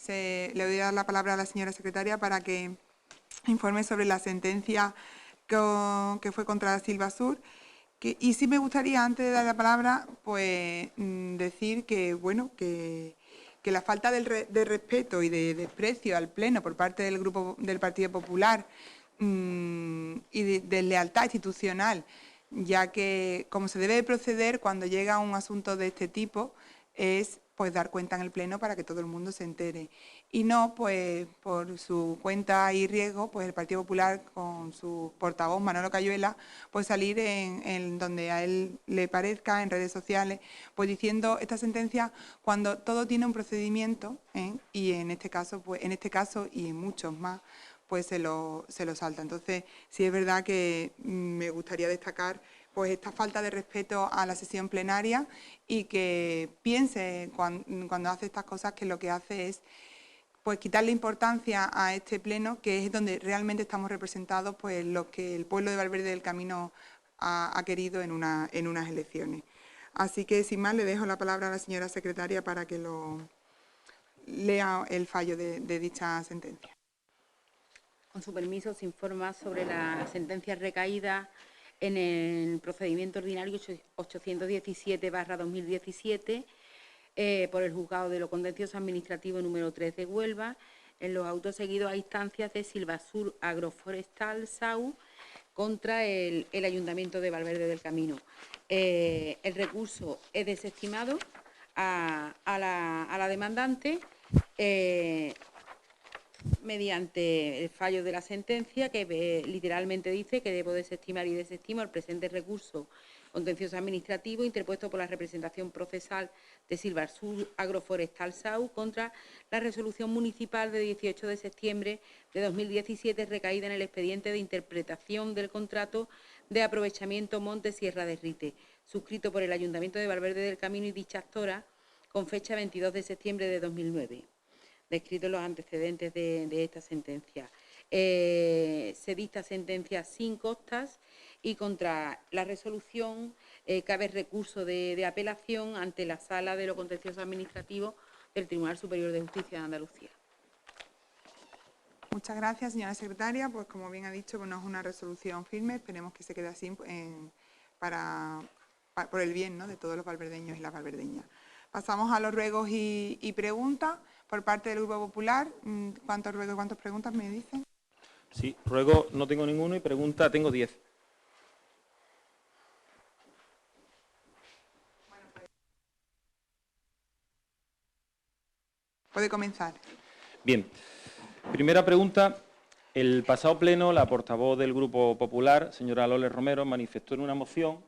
le voy a dar la palabra a la señora secretaria para que informe sobre la sentencia que fue contra Silvasur. Y sí me gustaría, antes de dar la palabra, pues decir que, bueno, que la falta de respeto y de desprecio al Pleno por parte del Grupo del Partido Popular y de lealtad institucional, ya que como se debe proceder cuando llega un asunto de este tipo es pues dar cuenta en el Pleno para que todo el mundo se entere y no pues por su cuenta y riesgo pues el Partido Popular con su portavoz Manolo Cayuela pues salir en donde a él le parezca en redes sociales pues diciendo esta sentencia cuando todo tiene un procedimiento y en este caso y en muchos más pues se lo salta. Entonces, sí es verdad que me gustaría destacar pues esta falta de respeto a la sesión plenaria y que piense cuando hace estas cosas que lo que hace es pues quitarle importancia a este pleno, que es donde realmente estamos representados pues lo que el pueblo de Valverde del Camino ha querido en unas elecciones. Así que, sin más, le dejo la palabra a la señora secretaria para que lo lea el fallo de dicha sentencia. Con su permiso, se informa sobre la sentencia recaída en el procedimiento ordinario 817/2017 por el Juzgado de lo Contencioso Administrativo número 3 de Huelva, en los autos seguidos a instancias de Silvasur Agroforestal SAU contra el Ayuntamiento de Valverde del Camino. El recurso es desestimado a la demandante mediante el fallo de la sentencia que literalmente dice que debo desestimar y desestimo el presente recurso contencioso administrativo interpuesto por la representación procesal de Silvasur Agroforestal SAU contra la resolución municipal de 18 de septiembre de 2017 recaída en el expediente de interpretación del contrato de aprovechamiento Monte Sierra de Rite, suscrito por el Ayuntamiento de Valverde del Camino y dicha actora con fecha 22 de septiembre de 2009. Descritos los antecedentes de esta sentencia. Se dicta sentencia sin costas y contra la resolución cabe recurso de apelación ante la Sala de lo Contencioso Administrativo del Tribunal Superior de Justicia de Andalucía. Muchas gracias, señora secretaria. Pues como bien ha dicho, no es una resolución firme, esperemos que se quede así por el bien, ¿no?, de todos los valverdeños y las valverdeñas. Pasamos a los ruegos y preguntas por parte del Grupo Popular. ¿Cuántos ruegos y cuántas preguntas me dicen? Sí, ruego no tengo ninguno y pregunta tengo 10. Puede comenzar. Bien. Primera pregunta. El pasado pleno, la portavoz del Grupo Popular, señora Loles Romero, manifestó en una moción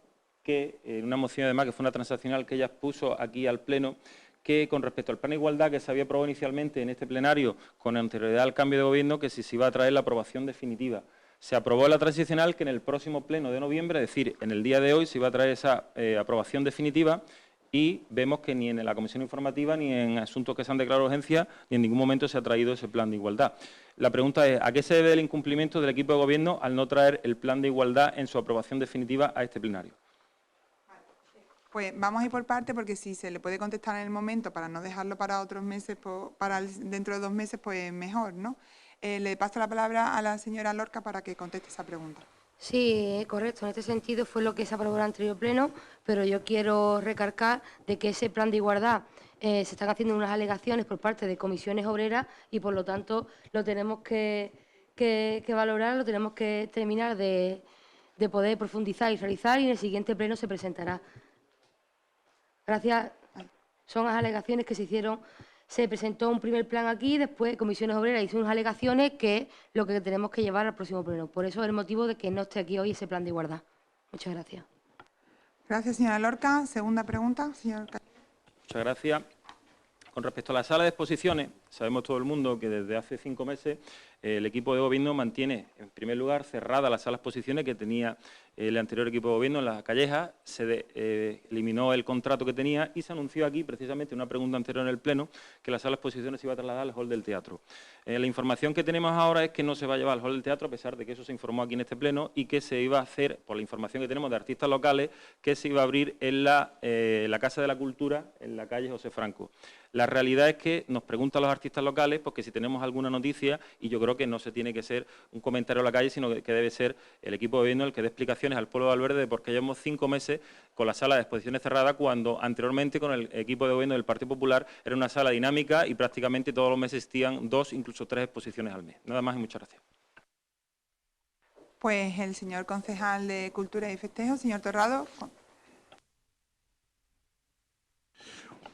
además que fue una transaccional que ella puso aquí al pleno, que con respecto al plan de igualdad que se había aprobado inicialmente en este plenario con anterioridad al cambio de gobierno, que si se iba a traer la aprobación definitiva. Se aprobó la transicional que en el próximo pleno de noviembre, es decir, en el día de hoy, se iba a traer esa aprobación definitiva y vemos que ni en la comisión informativa ni en asuntos que se han declarado urgencia ni en ningún momento se ha traído ese plan de igualdad. La pregunta es, ¿a qué se debe el incumplimiento del equipo de gobierno al no traer el plan de igualdad en su aprobación definitiva a este plenario? Pues vamos a ir por parte porque si se le puede contestar en el momento para no dejarlo para otros meses, dentro de 2 meses, pues mejor, ¿no? Le paso la palabra a la señora Lorca para que conteste esa pregunta. Sí, correcto. En este sentido fue lo que se aprobó en el anterior pleno, pero yo quiero recalcar de que ese plan de igualdad se están haciendo unas alegaciones por parte de comisiones obreras y, por lo tanto, lo tenemos que valorar, lo tenemos que terminar de poder profundizar y realizar, y en el siguiente pleno se presentará. Gracias. Son las alegaciones que se hicieron. Se presentó un primer plan aquí, después Comisiones Obreras hizo unas alegaciones, que es lo que tenemos que llevar al próximo pleno. Por eso es el motivo de que no esté aquí hoy ese plan de igualdad. Muchas gracias. Gracias, señora Lorca. Segunda pregunta, señor Calleja. Muchas gracias. Con respecto a la sala de exposiciones, sabemos todo el mundo que desde hace 5 meses el equipo de gobierno mantiene, en primer lugar, cerrada la sala de exposiciones que tenía el anterior equipo de gobierno en La Calleja. Se eliminó el contrato que tenía y se anunció aquí, precisamente en una pregunta anterior en el Pleno, que la sala de exposiciones se iba a trasladar al hall del teatro. La información que tenemos ahora es que no se va a llevar al hall del teatro, a pesar de que eso se informó aquí en este Pleno, y que se iba a hacer, por la información que tenemos de artistas locales, que se iba a abrir en la Casa de la Cultura, en la calle José Franco. La realidad es que nos preguntan los artistas locales porque si tenemos alguna noticia, y yo creo que no se tiene que ser un comentario a la calle, sino que debe ser el equipo de gobierno el que dé explicaciones al pueblo de Valverde de por qué llevamos 5 meses con la sala de exposiciones cerrada, cuando anteriormente con el equipo de gobierno del Partido Popular era una sala dinámica y prácticamente todos los meses existían 2, incluso 3 exposiciones al mes. Nada más y muchas gracias. Pues el señor concejal de Cultura y Festejos, señor Torrado.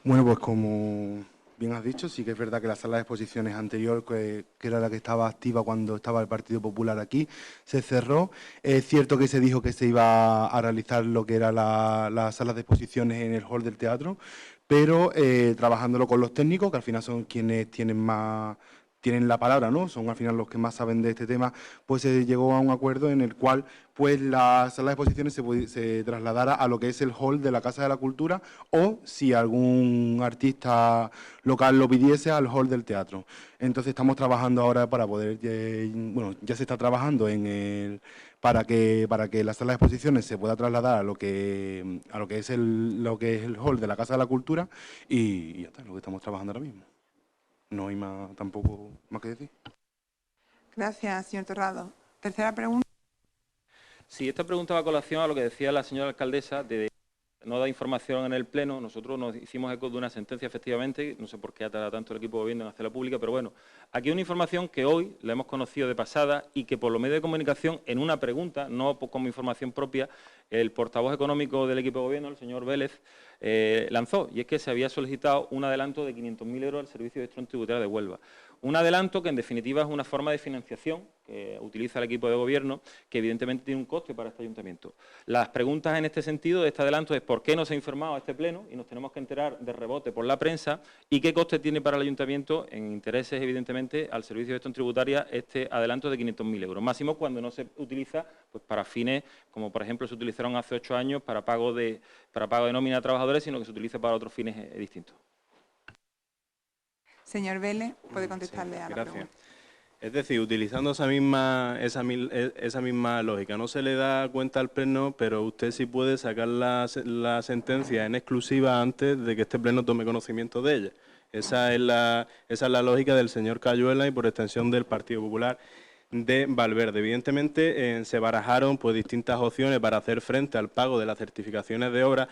Bueno, pues como bien has dicho, sí que es verdad que la sala de exposiciones anterior, que era la que estaba activa cuando estaba el Partido Popular aquí, se cerró. Es cierto que se dijo que se iba a realizar lo que era la sala de exposiciones en el hall del teatro, pero trabajándolo con los técnicos, que al final son quienes tienen la palabra, ¿no? Son al final los que más saben de este tema, pues se llegó a un acuerdo en el cual pues la sala de exposiciones se trasladara a lo que es el hall de la Casa de la Cultura, o si algún artista local lo pidiese, al hall del teatro. Entonces estamos trabajando ahora para poder, bueno, ya se está trabajando para que la sala de exposiciones se pueda trasladar a lo que es el hall de la Casa de la Cultura, y ya está, es lo que estamos trabajando ahora mismo. No hay tampoco más que decir. Gracias, señor Torrado. Tercera pregunta. Sí, esta pregunta va a colación a lo que decía la señora alcaldesa de no dar información en el Pleno. Nosotros nos hicimos eco de una sentencia, efectivamente, no sé por qué ha tardado tanto el equipo de gobierno en hacerla pública, pero bueno, aquí hay una información que hoy la hemos conocido de pasada y que por los medios de comunicación, en una pregunta, no como información propia, el portavoz económico del equipo de gobierno, el señor Vélez, lanzó, y es que se había solicitado un adelanto de 500.000 euros al Servicio de Gestión Tributaria de Huelva. Un adelanto que, en definitiva, es una forma de financiación que utiliza el equipo de gobierno, que evidentemente tiene un coste para este ayuntamiento. Las preguntas en este sentido de este adelanto es por qué no se ha informado a este Pleno, y nos tenemos que enterar de rebote por la prensa, y qué coste tiene para el ayuntamiento, en intereses, evidentemente, al Servicio de Gestión Tributaria, este adelanto de 500.000 euros. Máximo cuando no se utiliza pues para fines, como por ejemplo se utilizaron hace 8 años para pago de nómina a trabajadores, sino que se utiliza para otros fines distintos. Señor Vélez, puede contestarle a la pregunta. Es decir, utilizando esa misma lógica, no se le da cuenta al Pleno, pero usted sí puede sacar la sentencia en exclusiva antes de que este Pleno tome conocimiento de ella. Esa es la lógica del señor Cayuela y, por extensión, del Partido Popular de Valverde. Evidentemente, se barajaron pues distintas opciones para hacer frente al pago de las certificaciones de obra.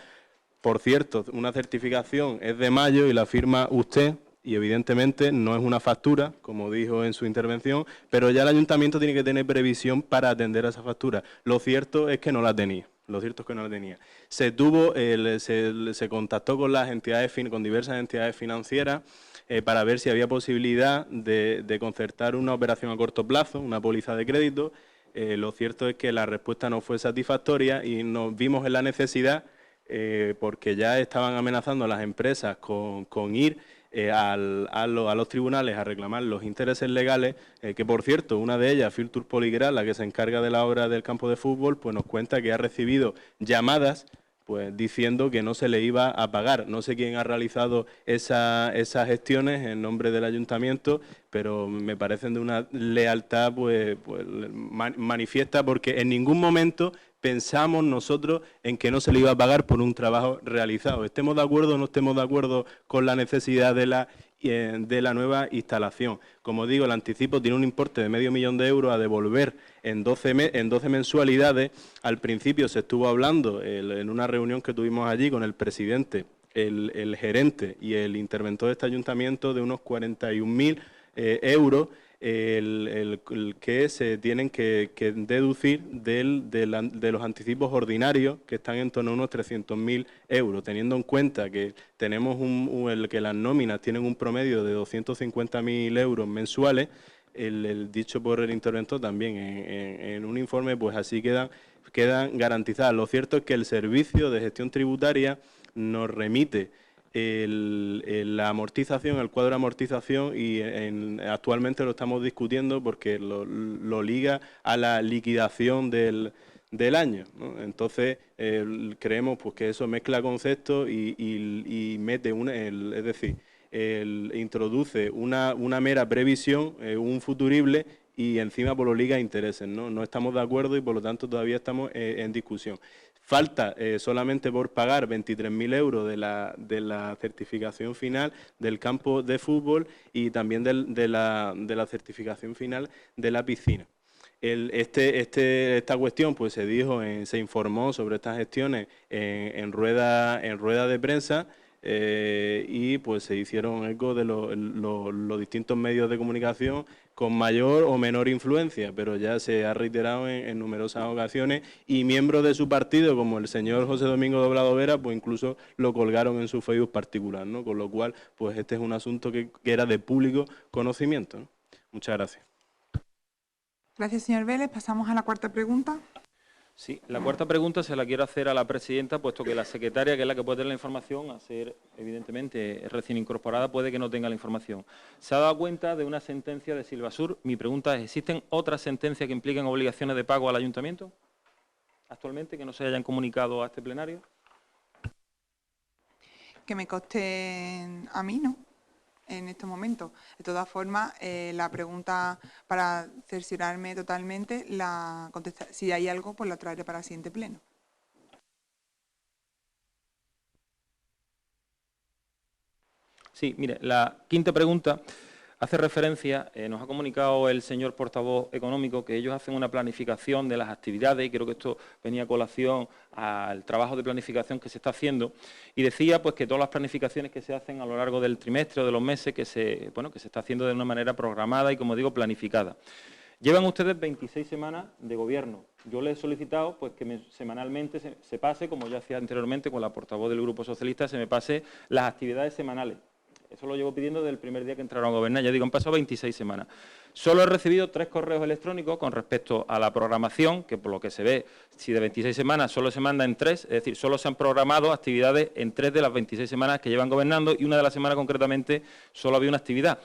Por cierto, una certificación es de mayo y la firma usted, y evidentemente no es una factura, como dijo en su intervención, pero ya el ayuntamiento tiene que tener previsión para atender a esa factura. Lo cierto es que no la tenía. Se contactó con las entidades, con diversas entidades financieras para ver si había posibilidad de concertar una operación a corto plazo, una póliza de crédito. Lo cierto es que la respuesta no fue satisfactoria y nos vimos en la necesidad, porque ya estaban amenazando a las empresas con ir a los tribunales a reclamar los intereses legales, que por cierto, una de ellas, Filtur Poligral, la que se encarga de la obra del campo de fútbol, pues nos cuenta que ha recibido llamadas pues diciendo que no se le iba a pagar. No sé quién ha realizado esas gestiones en nombre del ayuntamiento, pero me parecen de una lealtad pues manifiesta, porque en ningún momento pensamos nosotros en que no se le iba a pagar por un trabajo realizado. Estemos de acuerdo o no estemos de acuerdo con la necesidad de la de la nueva instalación. Como digo, el anticipo tiene un importe de $500.000 de euros a devolver en 12 mensualidades. Al principio se estuvo hablando en una reunión que tuvimos allí con el presidente, el gerente y el interventor de este ayuntamiento, de unos 41.000 euros el que se tienen que deducir de los anticipos ordinarios, que están en torno a unos 300.000 euros, teniendo en cuenta que tenemos que las nóminas tienen un promedio de 250.000 euros mensuales. El dicho por el interventor también en un informe, pues así quedan garantizadas. Lo cierto es que el Servicio de Gestión Tributaria nos remite la amortización, el cuadro de amortización, y actualmente lo estamos discutiendo porque lo liga a la liquidación del año, ¿no? Entonces, creemos pues que eso mezcla conceptos y mete es decir, introduce una mera previsión, un futurible, y encima por lo liga a intereses, ¿no? No estamos de acuerdo y por lo tanto todavía estamos en discusión. Falta solamente por pagar 23.000 euros de la certificación final del campo de fútbol y también de la certificación final de la piscina. Esta cuestión pues se informó sobre estas gestiones en rueda de prensa, y pues se hicieron eco de los distintos medios de comunicación con mayor o menor influencia, pero ya se ha reiterado en numerosas ocasiones, y miembros de su partido, como el señor José Domingo Doblado Vera, pues incluso lo colgaron en su Facebook particular, ¿no? Con lo cual, pues este es un asunto que era de público conocimiento, ¿no? Muchas gracias. Gracias, señor Vélez. Pasamos a la cuarta pregunta. Sí, la cuarta pregunta se la quiero hacer a la presidenta, puesto que la secretaria, que es la que puede tener la información, a ser evidentemente recién incorporada, puede que no tenga la información. ¿Se ha dado cuenta de una sentencia de Silvasur? Mi pregunta es, ¿existen otras sentencias que impliquen obligaciones de pago al ayuntamiento actualmente que no se hayan comunicado a este plenario? Que me conste a mí, ¿no?, en estos momentos. De todas formas, la pregunta, para cerciorarme totalmente, si hay algo, pues la traeré para el siguiente pleno. Sí, mire, la quinta pregunta hace referencia, nos ha comunicado el señor portavoz económico que ellos hacen una planificación de las actividades, y creo que esto venía a colación al trabajo de planificación que se está haciendo, y decía pues que todas las planificaciones que se hacen a lo largo del trimestre o de los meses, que se está haciendo de una manera programada y, como digo, planificada. Llevan ustedes 26 semanas de gobierno. Yo les he solicitado pues que semanalmente se pase, como ya hacía anteriormente con la portavoz del Grupo Socialista, se me pase las actividades semanales. Eso lo llevo pidiendo desde el primer día que entraron a gobernar. Ya digo, han pasado 26 semanas. Solo he recibido 3 correos electrónicos con respecto a la programación, que por lo que se ve, si de 26 semanas solo se manda en 3, es decir, solo se han programado actividades en 3 de las 26 semanas que llevan gobernando, y una de las semanas concretamente solo había una actividad.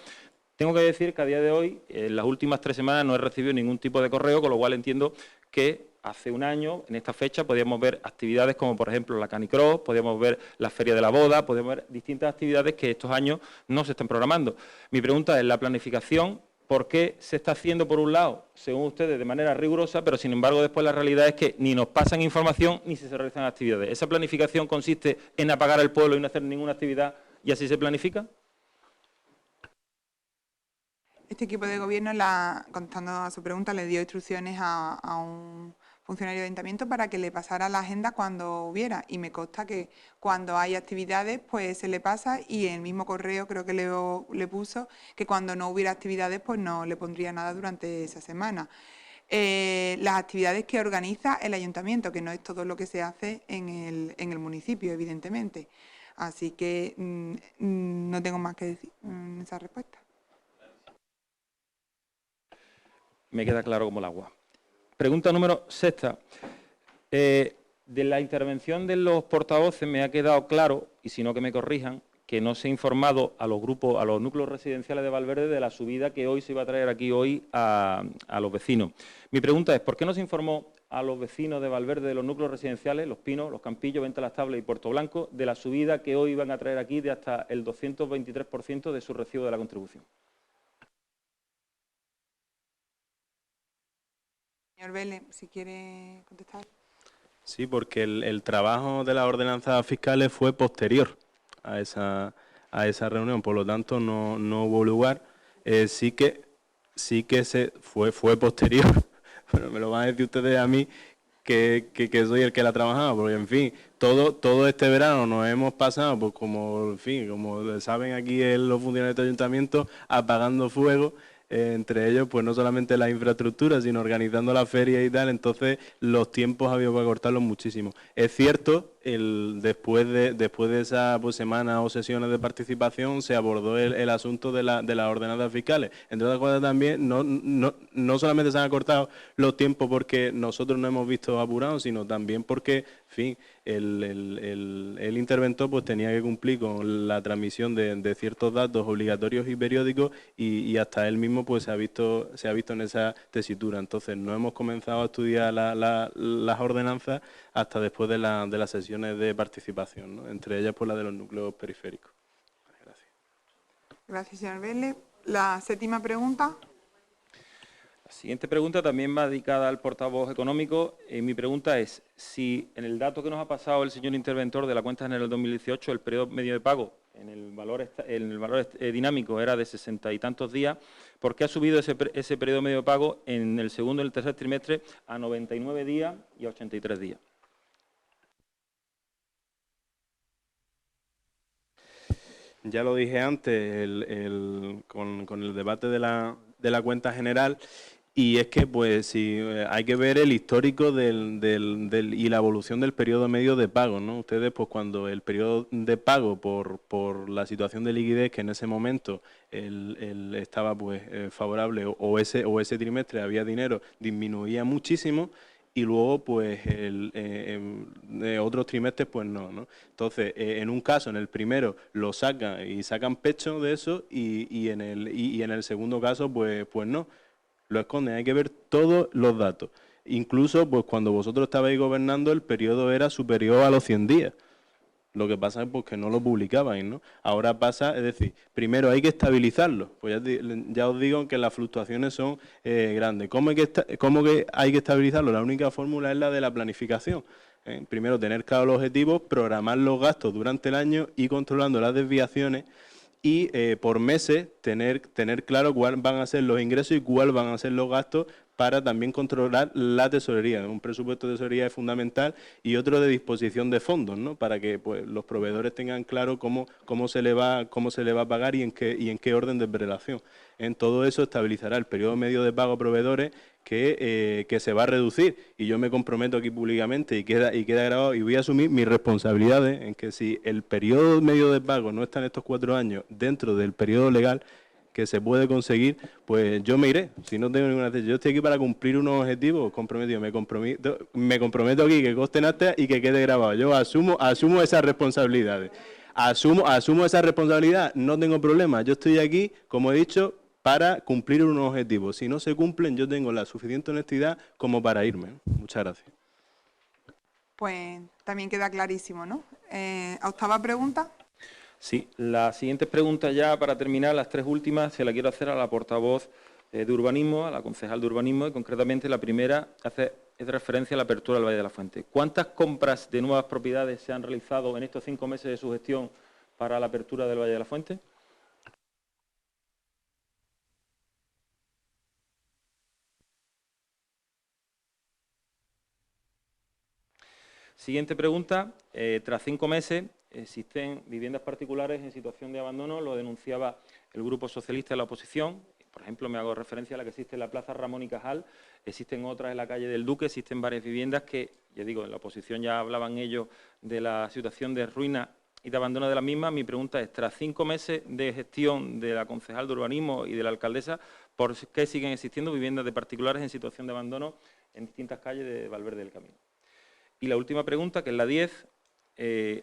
Tengo que decir que a día de hoy, en las últimas 3 semanas, no he recibido ningún tipo de correo, con lo cual entiendo que hace un año, en esta fecha, podíamos ver actividades como, por ejemplo, la Canicross, podíamos ver la Feria de la Boda, podíamos ver distintas actividades que estos años no se están programando. Mi pregunta es, la planificación, ¿por qué se está haciendo, por un lado, según ustedes, de manera rigurosa, pero sin embargo después la realidad es que ni nos pasan información ni se realizan actividades? ¿Esa planificación consiste en apagar al pueblo y no hacer ninguna actividad y así se planifica? Este equipo de gobierno, contestando a su pregunta, le dio instrucciones a un funcionario de ayuntamiento para que le pasara la agenda cuando hubiera, y me consta que cuando hay actividades pues se le pasa, y en el mismo correo creo que le puso que cuando no hubiera actividades pues no le pondría nada durante esa semana. Las actividades que organiza el ayuntamiento, que no es todo lo que se hace en el municipio, evidentemente. Así que no tengo más que decir en esa respuesta. Me queda claro como el agua. Pregunta número 6. De la intervención de los portavoces me ha quedado claro, y si no que me corrijan, que no se ha informado a los grupos, a los núcleos residenciales de Valverde de la subida que hoy se iba a traer aquí hoy a los vecinos. Mi pregunta es, ¿por qué no se informó a los vecinos de Valverde de los núcleos residenciales, Los Pinos, Los Campillos, Venta Las Tablas y Puerto Blanco, de la subida que hoy iban a traer aquí de hasta el 223% de su recibo de la contribución? Señor Vélez, si quiere contestar. Sí, porque el trabajo de las ordenanzas fiscales fue posterior a a esa reunión, por lo tanto no hubo lugar. Sí que fue posterior, pero me lo van a decir ustedes a mí, que soy el que la trabajaba, porque en fin, todo este verano nos hemos pasado, pues como saben aquí los funcionarios de este ayuntamiento, apagando fuego, entre ellos pues no solamente la infraestructura, sino organizando la feria y tal, entonces los tiempos ha habido que acortarlos muchísimo. Es cierto, después de esa semana o sesiones de participación se abordó el asunto de las ordenanzas fiscales. Entre otras cosas también, no solamente se han acortado los tiempos porque nosotros no hemos visto apurados, sino también porque, en fin, el interventor pues tenía que cumplir con la transmisión de ciertos datos obligatorios y periódicos y hasta él mismo pues se ha visto en esa tesitura. Entonces no hemos comenzado a estudiar las ordenanzas hasta después de las sesiones de participación, ¿no? Entre ellas pues la de los núcleos periféricos. Gracias. Gracias, señor Vélez. La séptima pregunta. La siguiente pregunta también va dedicada al portavoz económico. Mi pregunta es si en el dato que nos ha pasado el señor interventor de la cuenta general 2018, el periodo medio de pago en el valor dinámico era de 60 y tantos días, ¿por qué ha subido ese periodo medio de pago en el segundo y el tercer trimestre a 99 días y a 83 días? Ya lo dije antes con el debate de la cuenta general, y es que pues si hay que ver el histórico y la evolución del periodo medio de pago, ¿no? Ustedes pues cuando el periodo de pago por la situación de liquidez que en ese momento estaba pues favorable o ese trimestre había dinero, disminuía muchísimo. Y luego, pues, en otros trimestres, pues no. Entonces, en un caso, en el primero, lo sacan pecho de eso y en el segundo caso, pues no. Lo esconden. Hay que ver todos los datos. Incluso, pues, cuando vosotros estabais gobernando, el periodo era superior a los 100 días. Lo que pasa es pues, que no lo publicabais, ¿no? Ahora pasa, es decir, primero hay que estabilizarlo. Pues ya os digo que las fluctuaciones son grandes. ¿Cómo que hay que estabilizarlo? La única fórmula es la de la planificación. Primero tener claros los objetivos, programar los gastos durante el año y controlando las desviaciones y por meses tener claro cuáles van a ser los ingresos y cuáles van a ser los gastos para también controlar la tesorería. Un presupuesto de tesorería es fundamental y otro de disposición de fondos, ¿no? Para que pues, los proveedores tengan claro cómo se le va a pagar y en qué orden de prelación. En todo eso estabilizará el periodo medio de pago a proveedores que se va a reducir. Y yo me comprometo aquí públicamente y queda grabado y voy a asumir mis responsabilidades en que si el periodo medio de pago no está en estos 4 años dentro del periodo legal que se puede conseguir, pues yo me iré, si no tengo ninguna necesidad. Yo estoy aquí para cumplir unos objetivos comprometidos, me comprometo aquí que conste en acta y que quede grabado. Yo asumo esas responsabilidades. Asumo esa responsabilidad, no tengo problema. Yo estoy aquí, como he dicho, para cumplir unos objetivos. Si no se cumplen, yo tengo la suficiente honestidad como para irme. Muchas gracias. Pues también queda clarísimo, ¿no? Octava pregunta. Sí, la siguiente pregunta ya para terminar, las 3 últimas, se la quiero hacer a la portavoz de Urbanismo, a la concejal de Urbanismo, y concretamente la primera es referencia a la apertura del Valle de la Fuente. ¿Cuántas compras de nuevas propiedades se han realizado en estos 5 meses de su gestión para la apertura del Valle de la Fuente? Siguiente pregunta. Tras 5 meses existen viviendas particulares en situación de abandono, lo denunciaba el Grupo Socialista de la oposición. Por ejemplo, me hago referencia a la que existe en la Plaza Ramón y Cajal, existen otras en la calle del Duque, existen varias viviendas que, ya digo, en la oposición ya hablaban ellos de la situación de ruina y de abandono de las mismas. Mi pregunta es, tras 5 meses de gestión de la concejal de Urbanismo y de la alcaldesa, ¿por qué siguen existiendo viviendas de particulares en situación de abandono en distintas calles de Valverde del Camino? Y la última pregunta, que es la 10,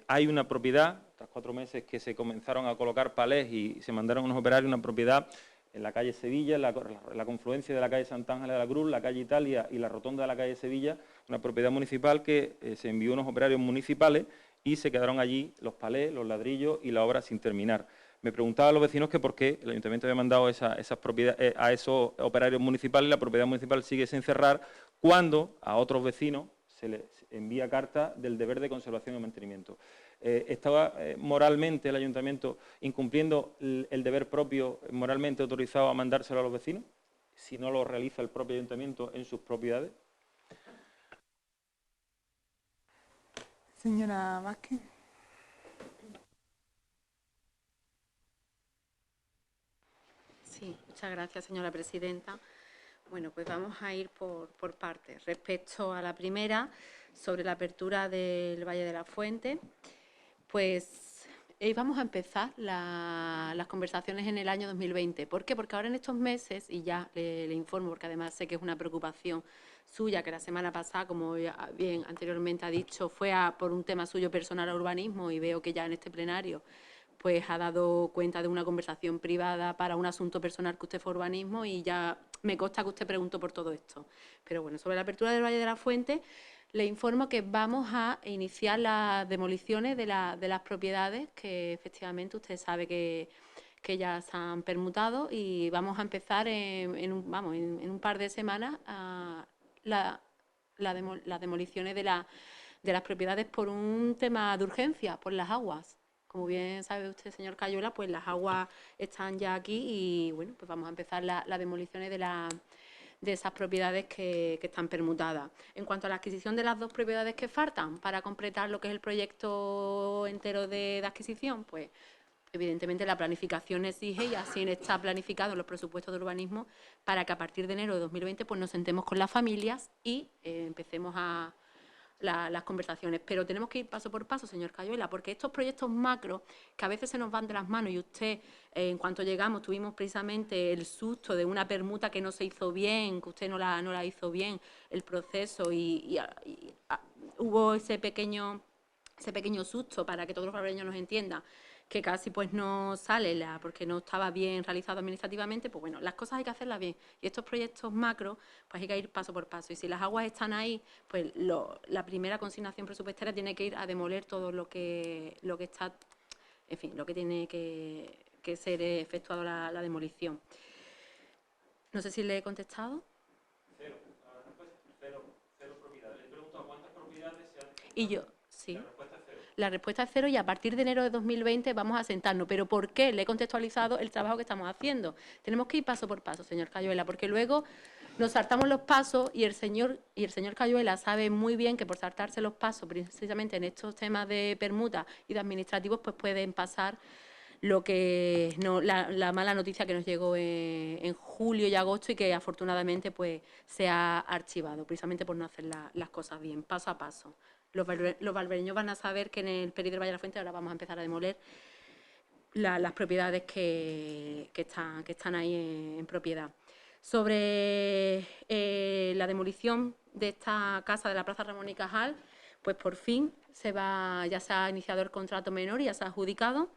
hay una propiedad, tras 4 meses que se comenzaron a colocar palés y se mandaron unos operarios, una propiedad en la calle Sevilla, en la confluencia de la calle Santa Ángela de la Cruz, la calle Italia y la rotonda de la calle Sevilla, una propiedad municipal que se envió unos operarios municipales y se quedaron allí los palés, los ladrillos y la obra sin terminar. Me preguntaba a los vecinos que por qué el ayuntamiento había mandado esas propiedades a esos operarios municipales y la propiedad municipal sigue sin cerrar cuando a otros vecinos se les envía carta del deber de conservación y mantenimiento. ¿Estaba moralmente el ayuntamiento incumpliendo el deber propio moralmente autorizado a mandárselo a los vecinos, si no lo realiza el propio ayuntamiento en sus propiedades? Señora Vázquez. Sí, muchas gracias, señora presidenta. Bueno, pues vamos a ir por partes. Respecto a la primera, sobre la apertura del Valle de la Fuente, pues vamos a empezar las conversaciones en el año 2020. ¿Por qué? Porque ahora en estos meses, y ya le informo, porque además sé que es una preocupación suya, que la semana pasada, como bien anteriormente ha dicho, fue por un tema suyo personal a urbanismo, y veo que ya en este plenario pues ha dado cuenta de una conversación privada para un asunto personal que usted fue urbanismo, y ya me consta que usted preguntó por todo esto. Pero bueno, sobre la apertura del Valle de la Fuente, le informo que vamos a iniciar las demoliciones de las propiedades que efectivamente usted sabe que ya se han permutado, y vamos a empezar en un par de semanas las demoliciones de las propiedades por un tema de urgencia, por las aguas. Como bien sabe usted, señor Cayuela, pues las aguas están ya aquí, y bueno, pues vamos a empezar las demoliciones de esas propiedades que están permutadas. En cuanto a la adquisición de las 2 propiedades que faltan para completar lo que es el proyecto entero de adquisición, pues evidentemente la planificación exige, y así está planificado en los presupuestos de urbanismo, para que a partir de enero de 2020 pues nos sentemos con las familias y empecemos las conversaciones. Pero tenemos que ir paso por paso, señor Cayuela, porque estos proyectos macro, que a veces se nos van de las manos, y usted, en cuanto llegamos, tuvimos precisamente el susto de una permuta que no se hizo bien, que usted no la hizo bien, el proceso, y hubo ese pequeño susto, para que todos los barbereños nos entiendan, que casi pues no sale porque no estaba bien realizado administrativamente. Pues bueno, las cosas hay que hacerlas bien, y estos proyectos macro pues hay que ir paso por paso, y si las aguas están ahí, pues la primera consignación presupuestaria tiene que ir a demoler todo lo que está, en fin, lo que tiene que ser efectuado la demolición. No sé si le he contestado. Cero propiedades. Le he preguntado cuántas propiedades se han... Y yo, sí. La respuesta es 0. La respuesta es 0, y a partir de enero de 2020 vamos a sentarnos. ¿Pero por qué? Le he contextualizado el trabajo que estamos haciendo. Tenemos que ir paso por paso, señor Cayuela, porque luego nos saltamos los pasos, y el señor Cayuela sabe muy bien que por saltarse los pasos, precisamente en estos temas de permuta y de administrativos, pues pueden pasar lo que la mala noticia que nos llegó en julio y agosto, y que afortunadamente pues se ha archivado, precisamente por no hacer las cosas bien, paso a paso. Los barbereños van a saber que en el periodo del Valle de la Fuente ahora vamos a empezar a demoler las propiedades que están ahí en propiedad. Sobre la demolición de esta casa de la Plaza Ramón y Cajal, pues por fin ya se ha iniciado el contrato menor y ya se ha adjudicado,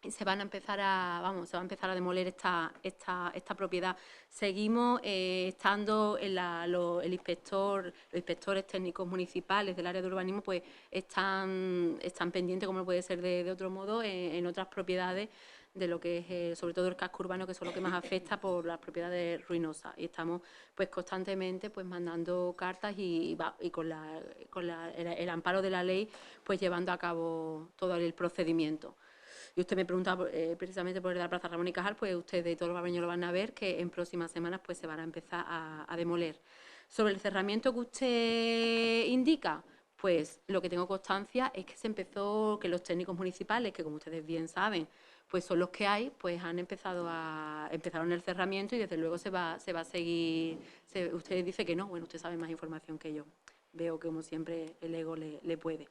y se va a empezar a demoler esta propiedad. Seguimos estando los inspectores técnicos municipales del área de urbanismo, pues están pendientes, como no puede ser de otro modo, en otras propiedades de lo que es sobre todo el casco urbano, que son lo que más afecta por las propiedades ruinosas, y estamos pues constantemente pues mandando cartas y con el amparo de la ley pues llevando a cabo todo el procedimiento. Y usted me pregunta precisamente por la Plaza Ramón y Cajal, pues ustedes y todos los barbeños lo van a ver, que en próximas semanas pues se van a empezar a demoler. Sobre el cerramiento que usted indica, pues lo que tengo constancia es que que los técnicos municipales, que como ustedes bien saben, pues son los que hay, pues empezaron el cerramiento, y desde luego se va a seguir. Usted dice que no, bueno, usted sabe más información que yo. Veo que como siempre el ego le puede.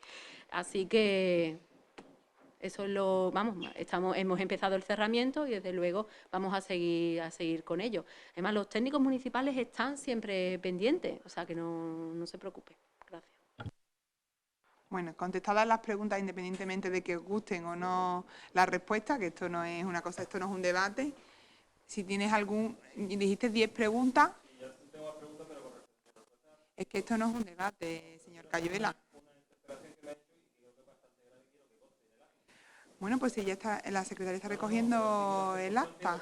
Así que eso es hemos empezado el cerramiento, y desde luego vamos a seguir con ello. Además, los técnicos municipales están siempre pendientes, o sea que no se preocupe. Gracias. Bueno, contestadas las preguntas, independientemente de que os gusten o no las respuestas, que esto no es una cosa, esto no es un debate. Si tienes dijiste 10 preguntas. Es que esto no es un debate, señor Cayuela. Bueno, pues si ya está, la secretaria está recogiendo el acta.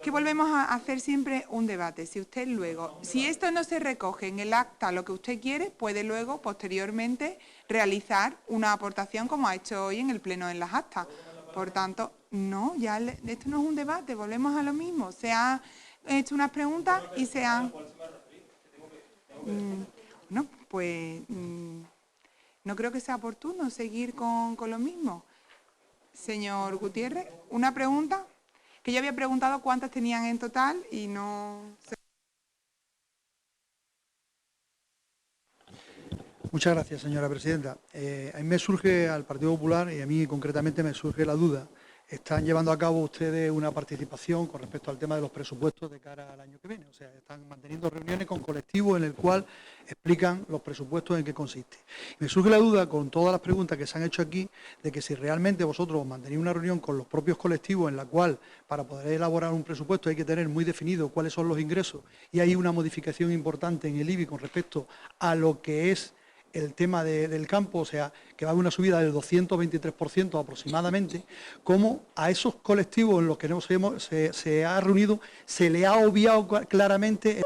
que volvemos a hacer siempre un debate. Si usted luego, si esto no se recoge en el acta lo que usted quiere, puede luego, posteriormente, realizar una aportación como ha hecho hoy en el Pleno en las actas. Por tanto, no, ya esto no es un debate, volvemos a lo mismo. Se han hecho unas preguntas y se han... no, pues no creo que sea oportuno seguir con lo mismo. Señor Gutiérrez, una pregunta, que yo había preguntado cuántas tenían en total y no... Muchas gracias, señora presidenta. A mí me surge, al Partido Popular, y a mí concretamente me surge la duda. Están llevando a cabo ustedes una participación con respecto al tema de los presupuestos de cara al año que viene. O sea, están manteniendo reuniones con colectivos en el cual explican los presupuestos en qué consiste. Me surge la duda, con todas las preguntas que se han hecho aquí, de que si realmente vosotros mantenéis una reunión con los propios colectivos en la cual, para poder elaborar un presupuesto, hay que tener muy definido cuáles son los ingresos y hay una modificación importante en el IBI con respecto a lo que es el tema del campo, o sea, que va a haber una subida del 223% aproximadamente, como a esos colectivos en los que se ha reunido se le ha obviado claramente...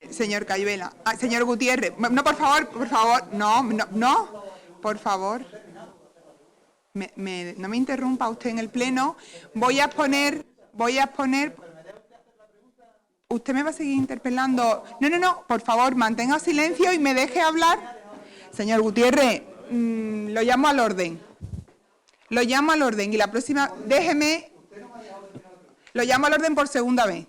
Señor Cayuela, señor Gutiérrez, no, por favor, no, por favor. No me interrumpa usted en el Pleno. Voy a exponer... ¿Usted me va a seguir interpelando? No, por favor, mantenga silencio y me deje hablar. Señor Gutiérrez, lo llamo al orden. Lo llamo al orden y la próxima, déjeme, lo llamo al orden por segunda vez.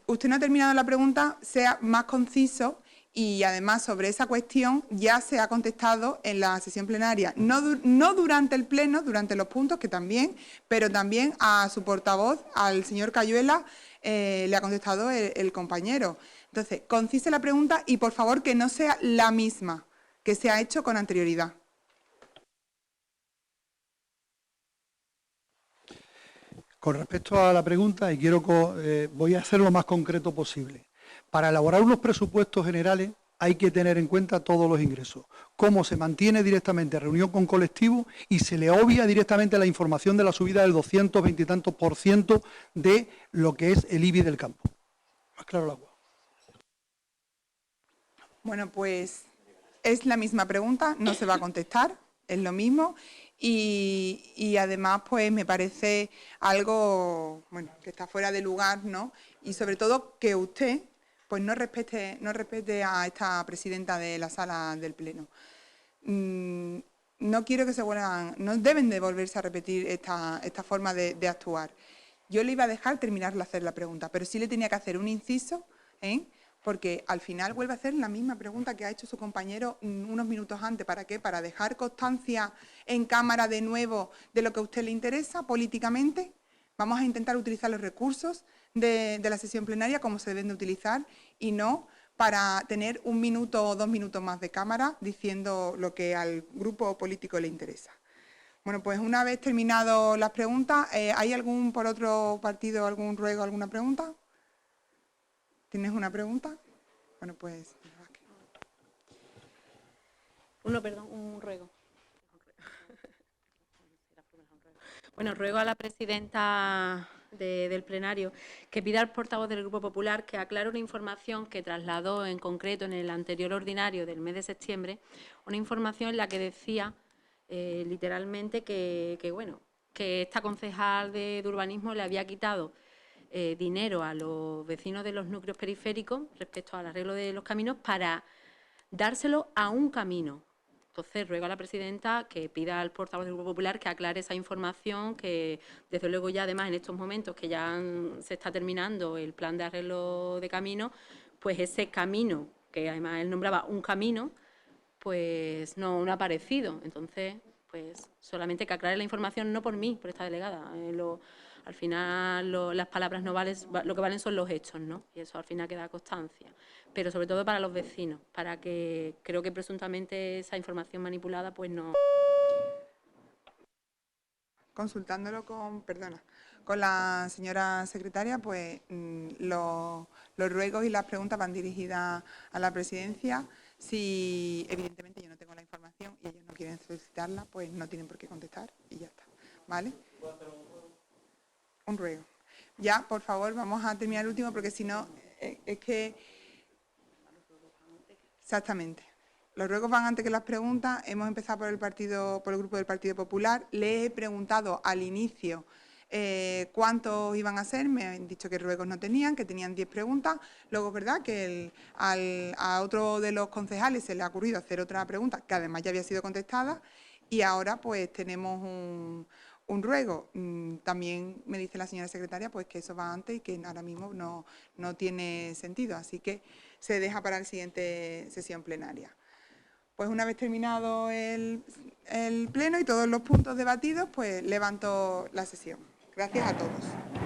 Usted no ha terminado la pregunta, sea más conciso. Y además sobre esa cuestión ya se ha contestado en la sesión plenaria, no durante el Pleno, durante los puntos, que también, pero también a su portavoz, al señor Cayuela, le ha contestado el compañero. Entonces, concise la pregunta y por favor que no sea la misma que se ha hecho con anterioridad. Con respecto a la pregunta, y voy a hacer lo más concreto posible. Para elaborar unos presupuestos generales hay que tener en cuenta todos los ingresos. Cómo se mantiene directamente reunión con colectivos y se le obvia directamente la información de la subida del 220 y tantos % de lo que es el IBI del campo. Más claro el agua. Bueno, pues es la misma pregunta, no se va a contestar, es lo mismo. Y además, pues me parece algo, bueno, que está fuera de lugar, ¿no? Y sobre todo que usted... pues no respete a esta presidenta de la sala del Pleno. No quiero que no deben de volverse a repetir esta forma de actuar. Yo le iba a dejar terminar de hacer la pregunta, pero sí le tenía que hacer un inciso, porque al final vuelve a hacer la misma pregunta que ha hecho su compañero unos minutos antes. ¿Para qué? Para dejar constancia en cámara de nuevo de lo que a usted le interesa políticamente. Vamos a intentar utilizar los recursos de la sesión plenaria como se deben de utilizar y no para tener 1 minuto o 2 minutos más de cámara diciendo lo que al grupo político le interesa. Bueno, pues una vez terminado las preguntas, ¿hay algún por otro partido, algún ruego, alguna pregunta? ¿Tienes una pregunta? Bueno, pues... un ruego. Bueno, ruego a la presidenta del plenario que pida al portavoz del Grupo Popular que aclare una información que trasladó en concreto en el anterior ordinario del mes de septiembre, una información en la que decía literalmente que esta concejal de urbanismo le había quitado dinero a los vecinos de los núcleos periféricos respecto al arreglo de los caminos para dárselo a un camino. Entonces, ruego a la presidenta que pida al portavoz del Grupo Popular que aclare esa información, que desde luego ya además en estos momentos que ya se está terminando el plan de arreglo de camino, pues ese camino, que además él nombraba un camino, pues no ha aparecido. Entonces, pues solamente que aclare la información, no por mí, por esta delegada. Al final las palabras no valen, lo que valen son los hechos, ¿no? Y eso al final queda constancia. Pero sobre todo para los vecinos, para que creo que presuntamente esa información manipulada pues no... Consultándolo con la señora secretaria, pues los ruegos y las preguntas van dirigidas a la presidencia. Si evidentemente yo no tengo la información y ellos no no quieren solicitarla, pues no tienen por qué contestar y ya está, ¿vale? Un ruego. Ya, por favor, vamos a terminar el último porque si no, es que... Exactamente. Los ruegos van antes que las preguntas. Hemos empezado por el grupo del Partido Popular. Le he preguntado al inicio cuántos iban a ser. Me han dicho que ruegos no tenían, que tenían 10 preguntas. Luego es verdad que a otro de los concejales se le ha ocurrido hacer otra pregunta, que además ya había sido contestada, y ahora pues tenemos un ruego. También me dice la señora secretaria pues que eso va antes y que ahora mismo no tiene sentido. Así que se deja para la siguiente sesión plenaria. Pues una vez terminado el pleno y todos los puntos debatidos, pues levanto la sesión. Gracias a todos.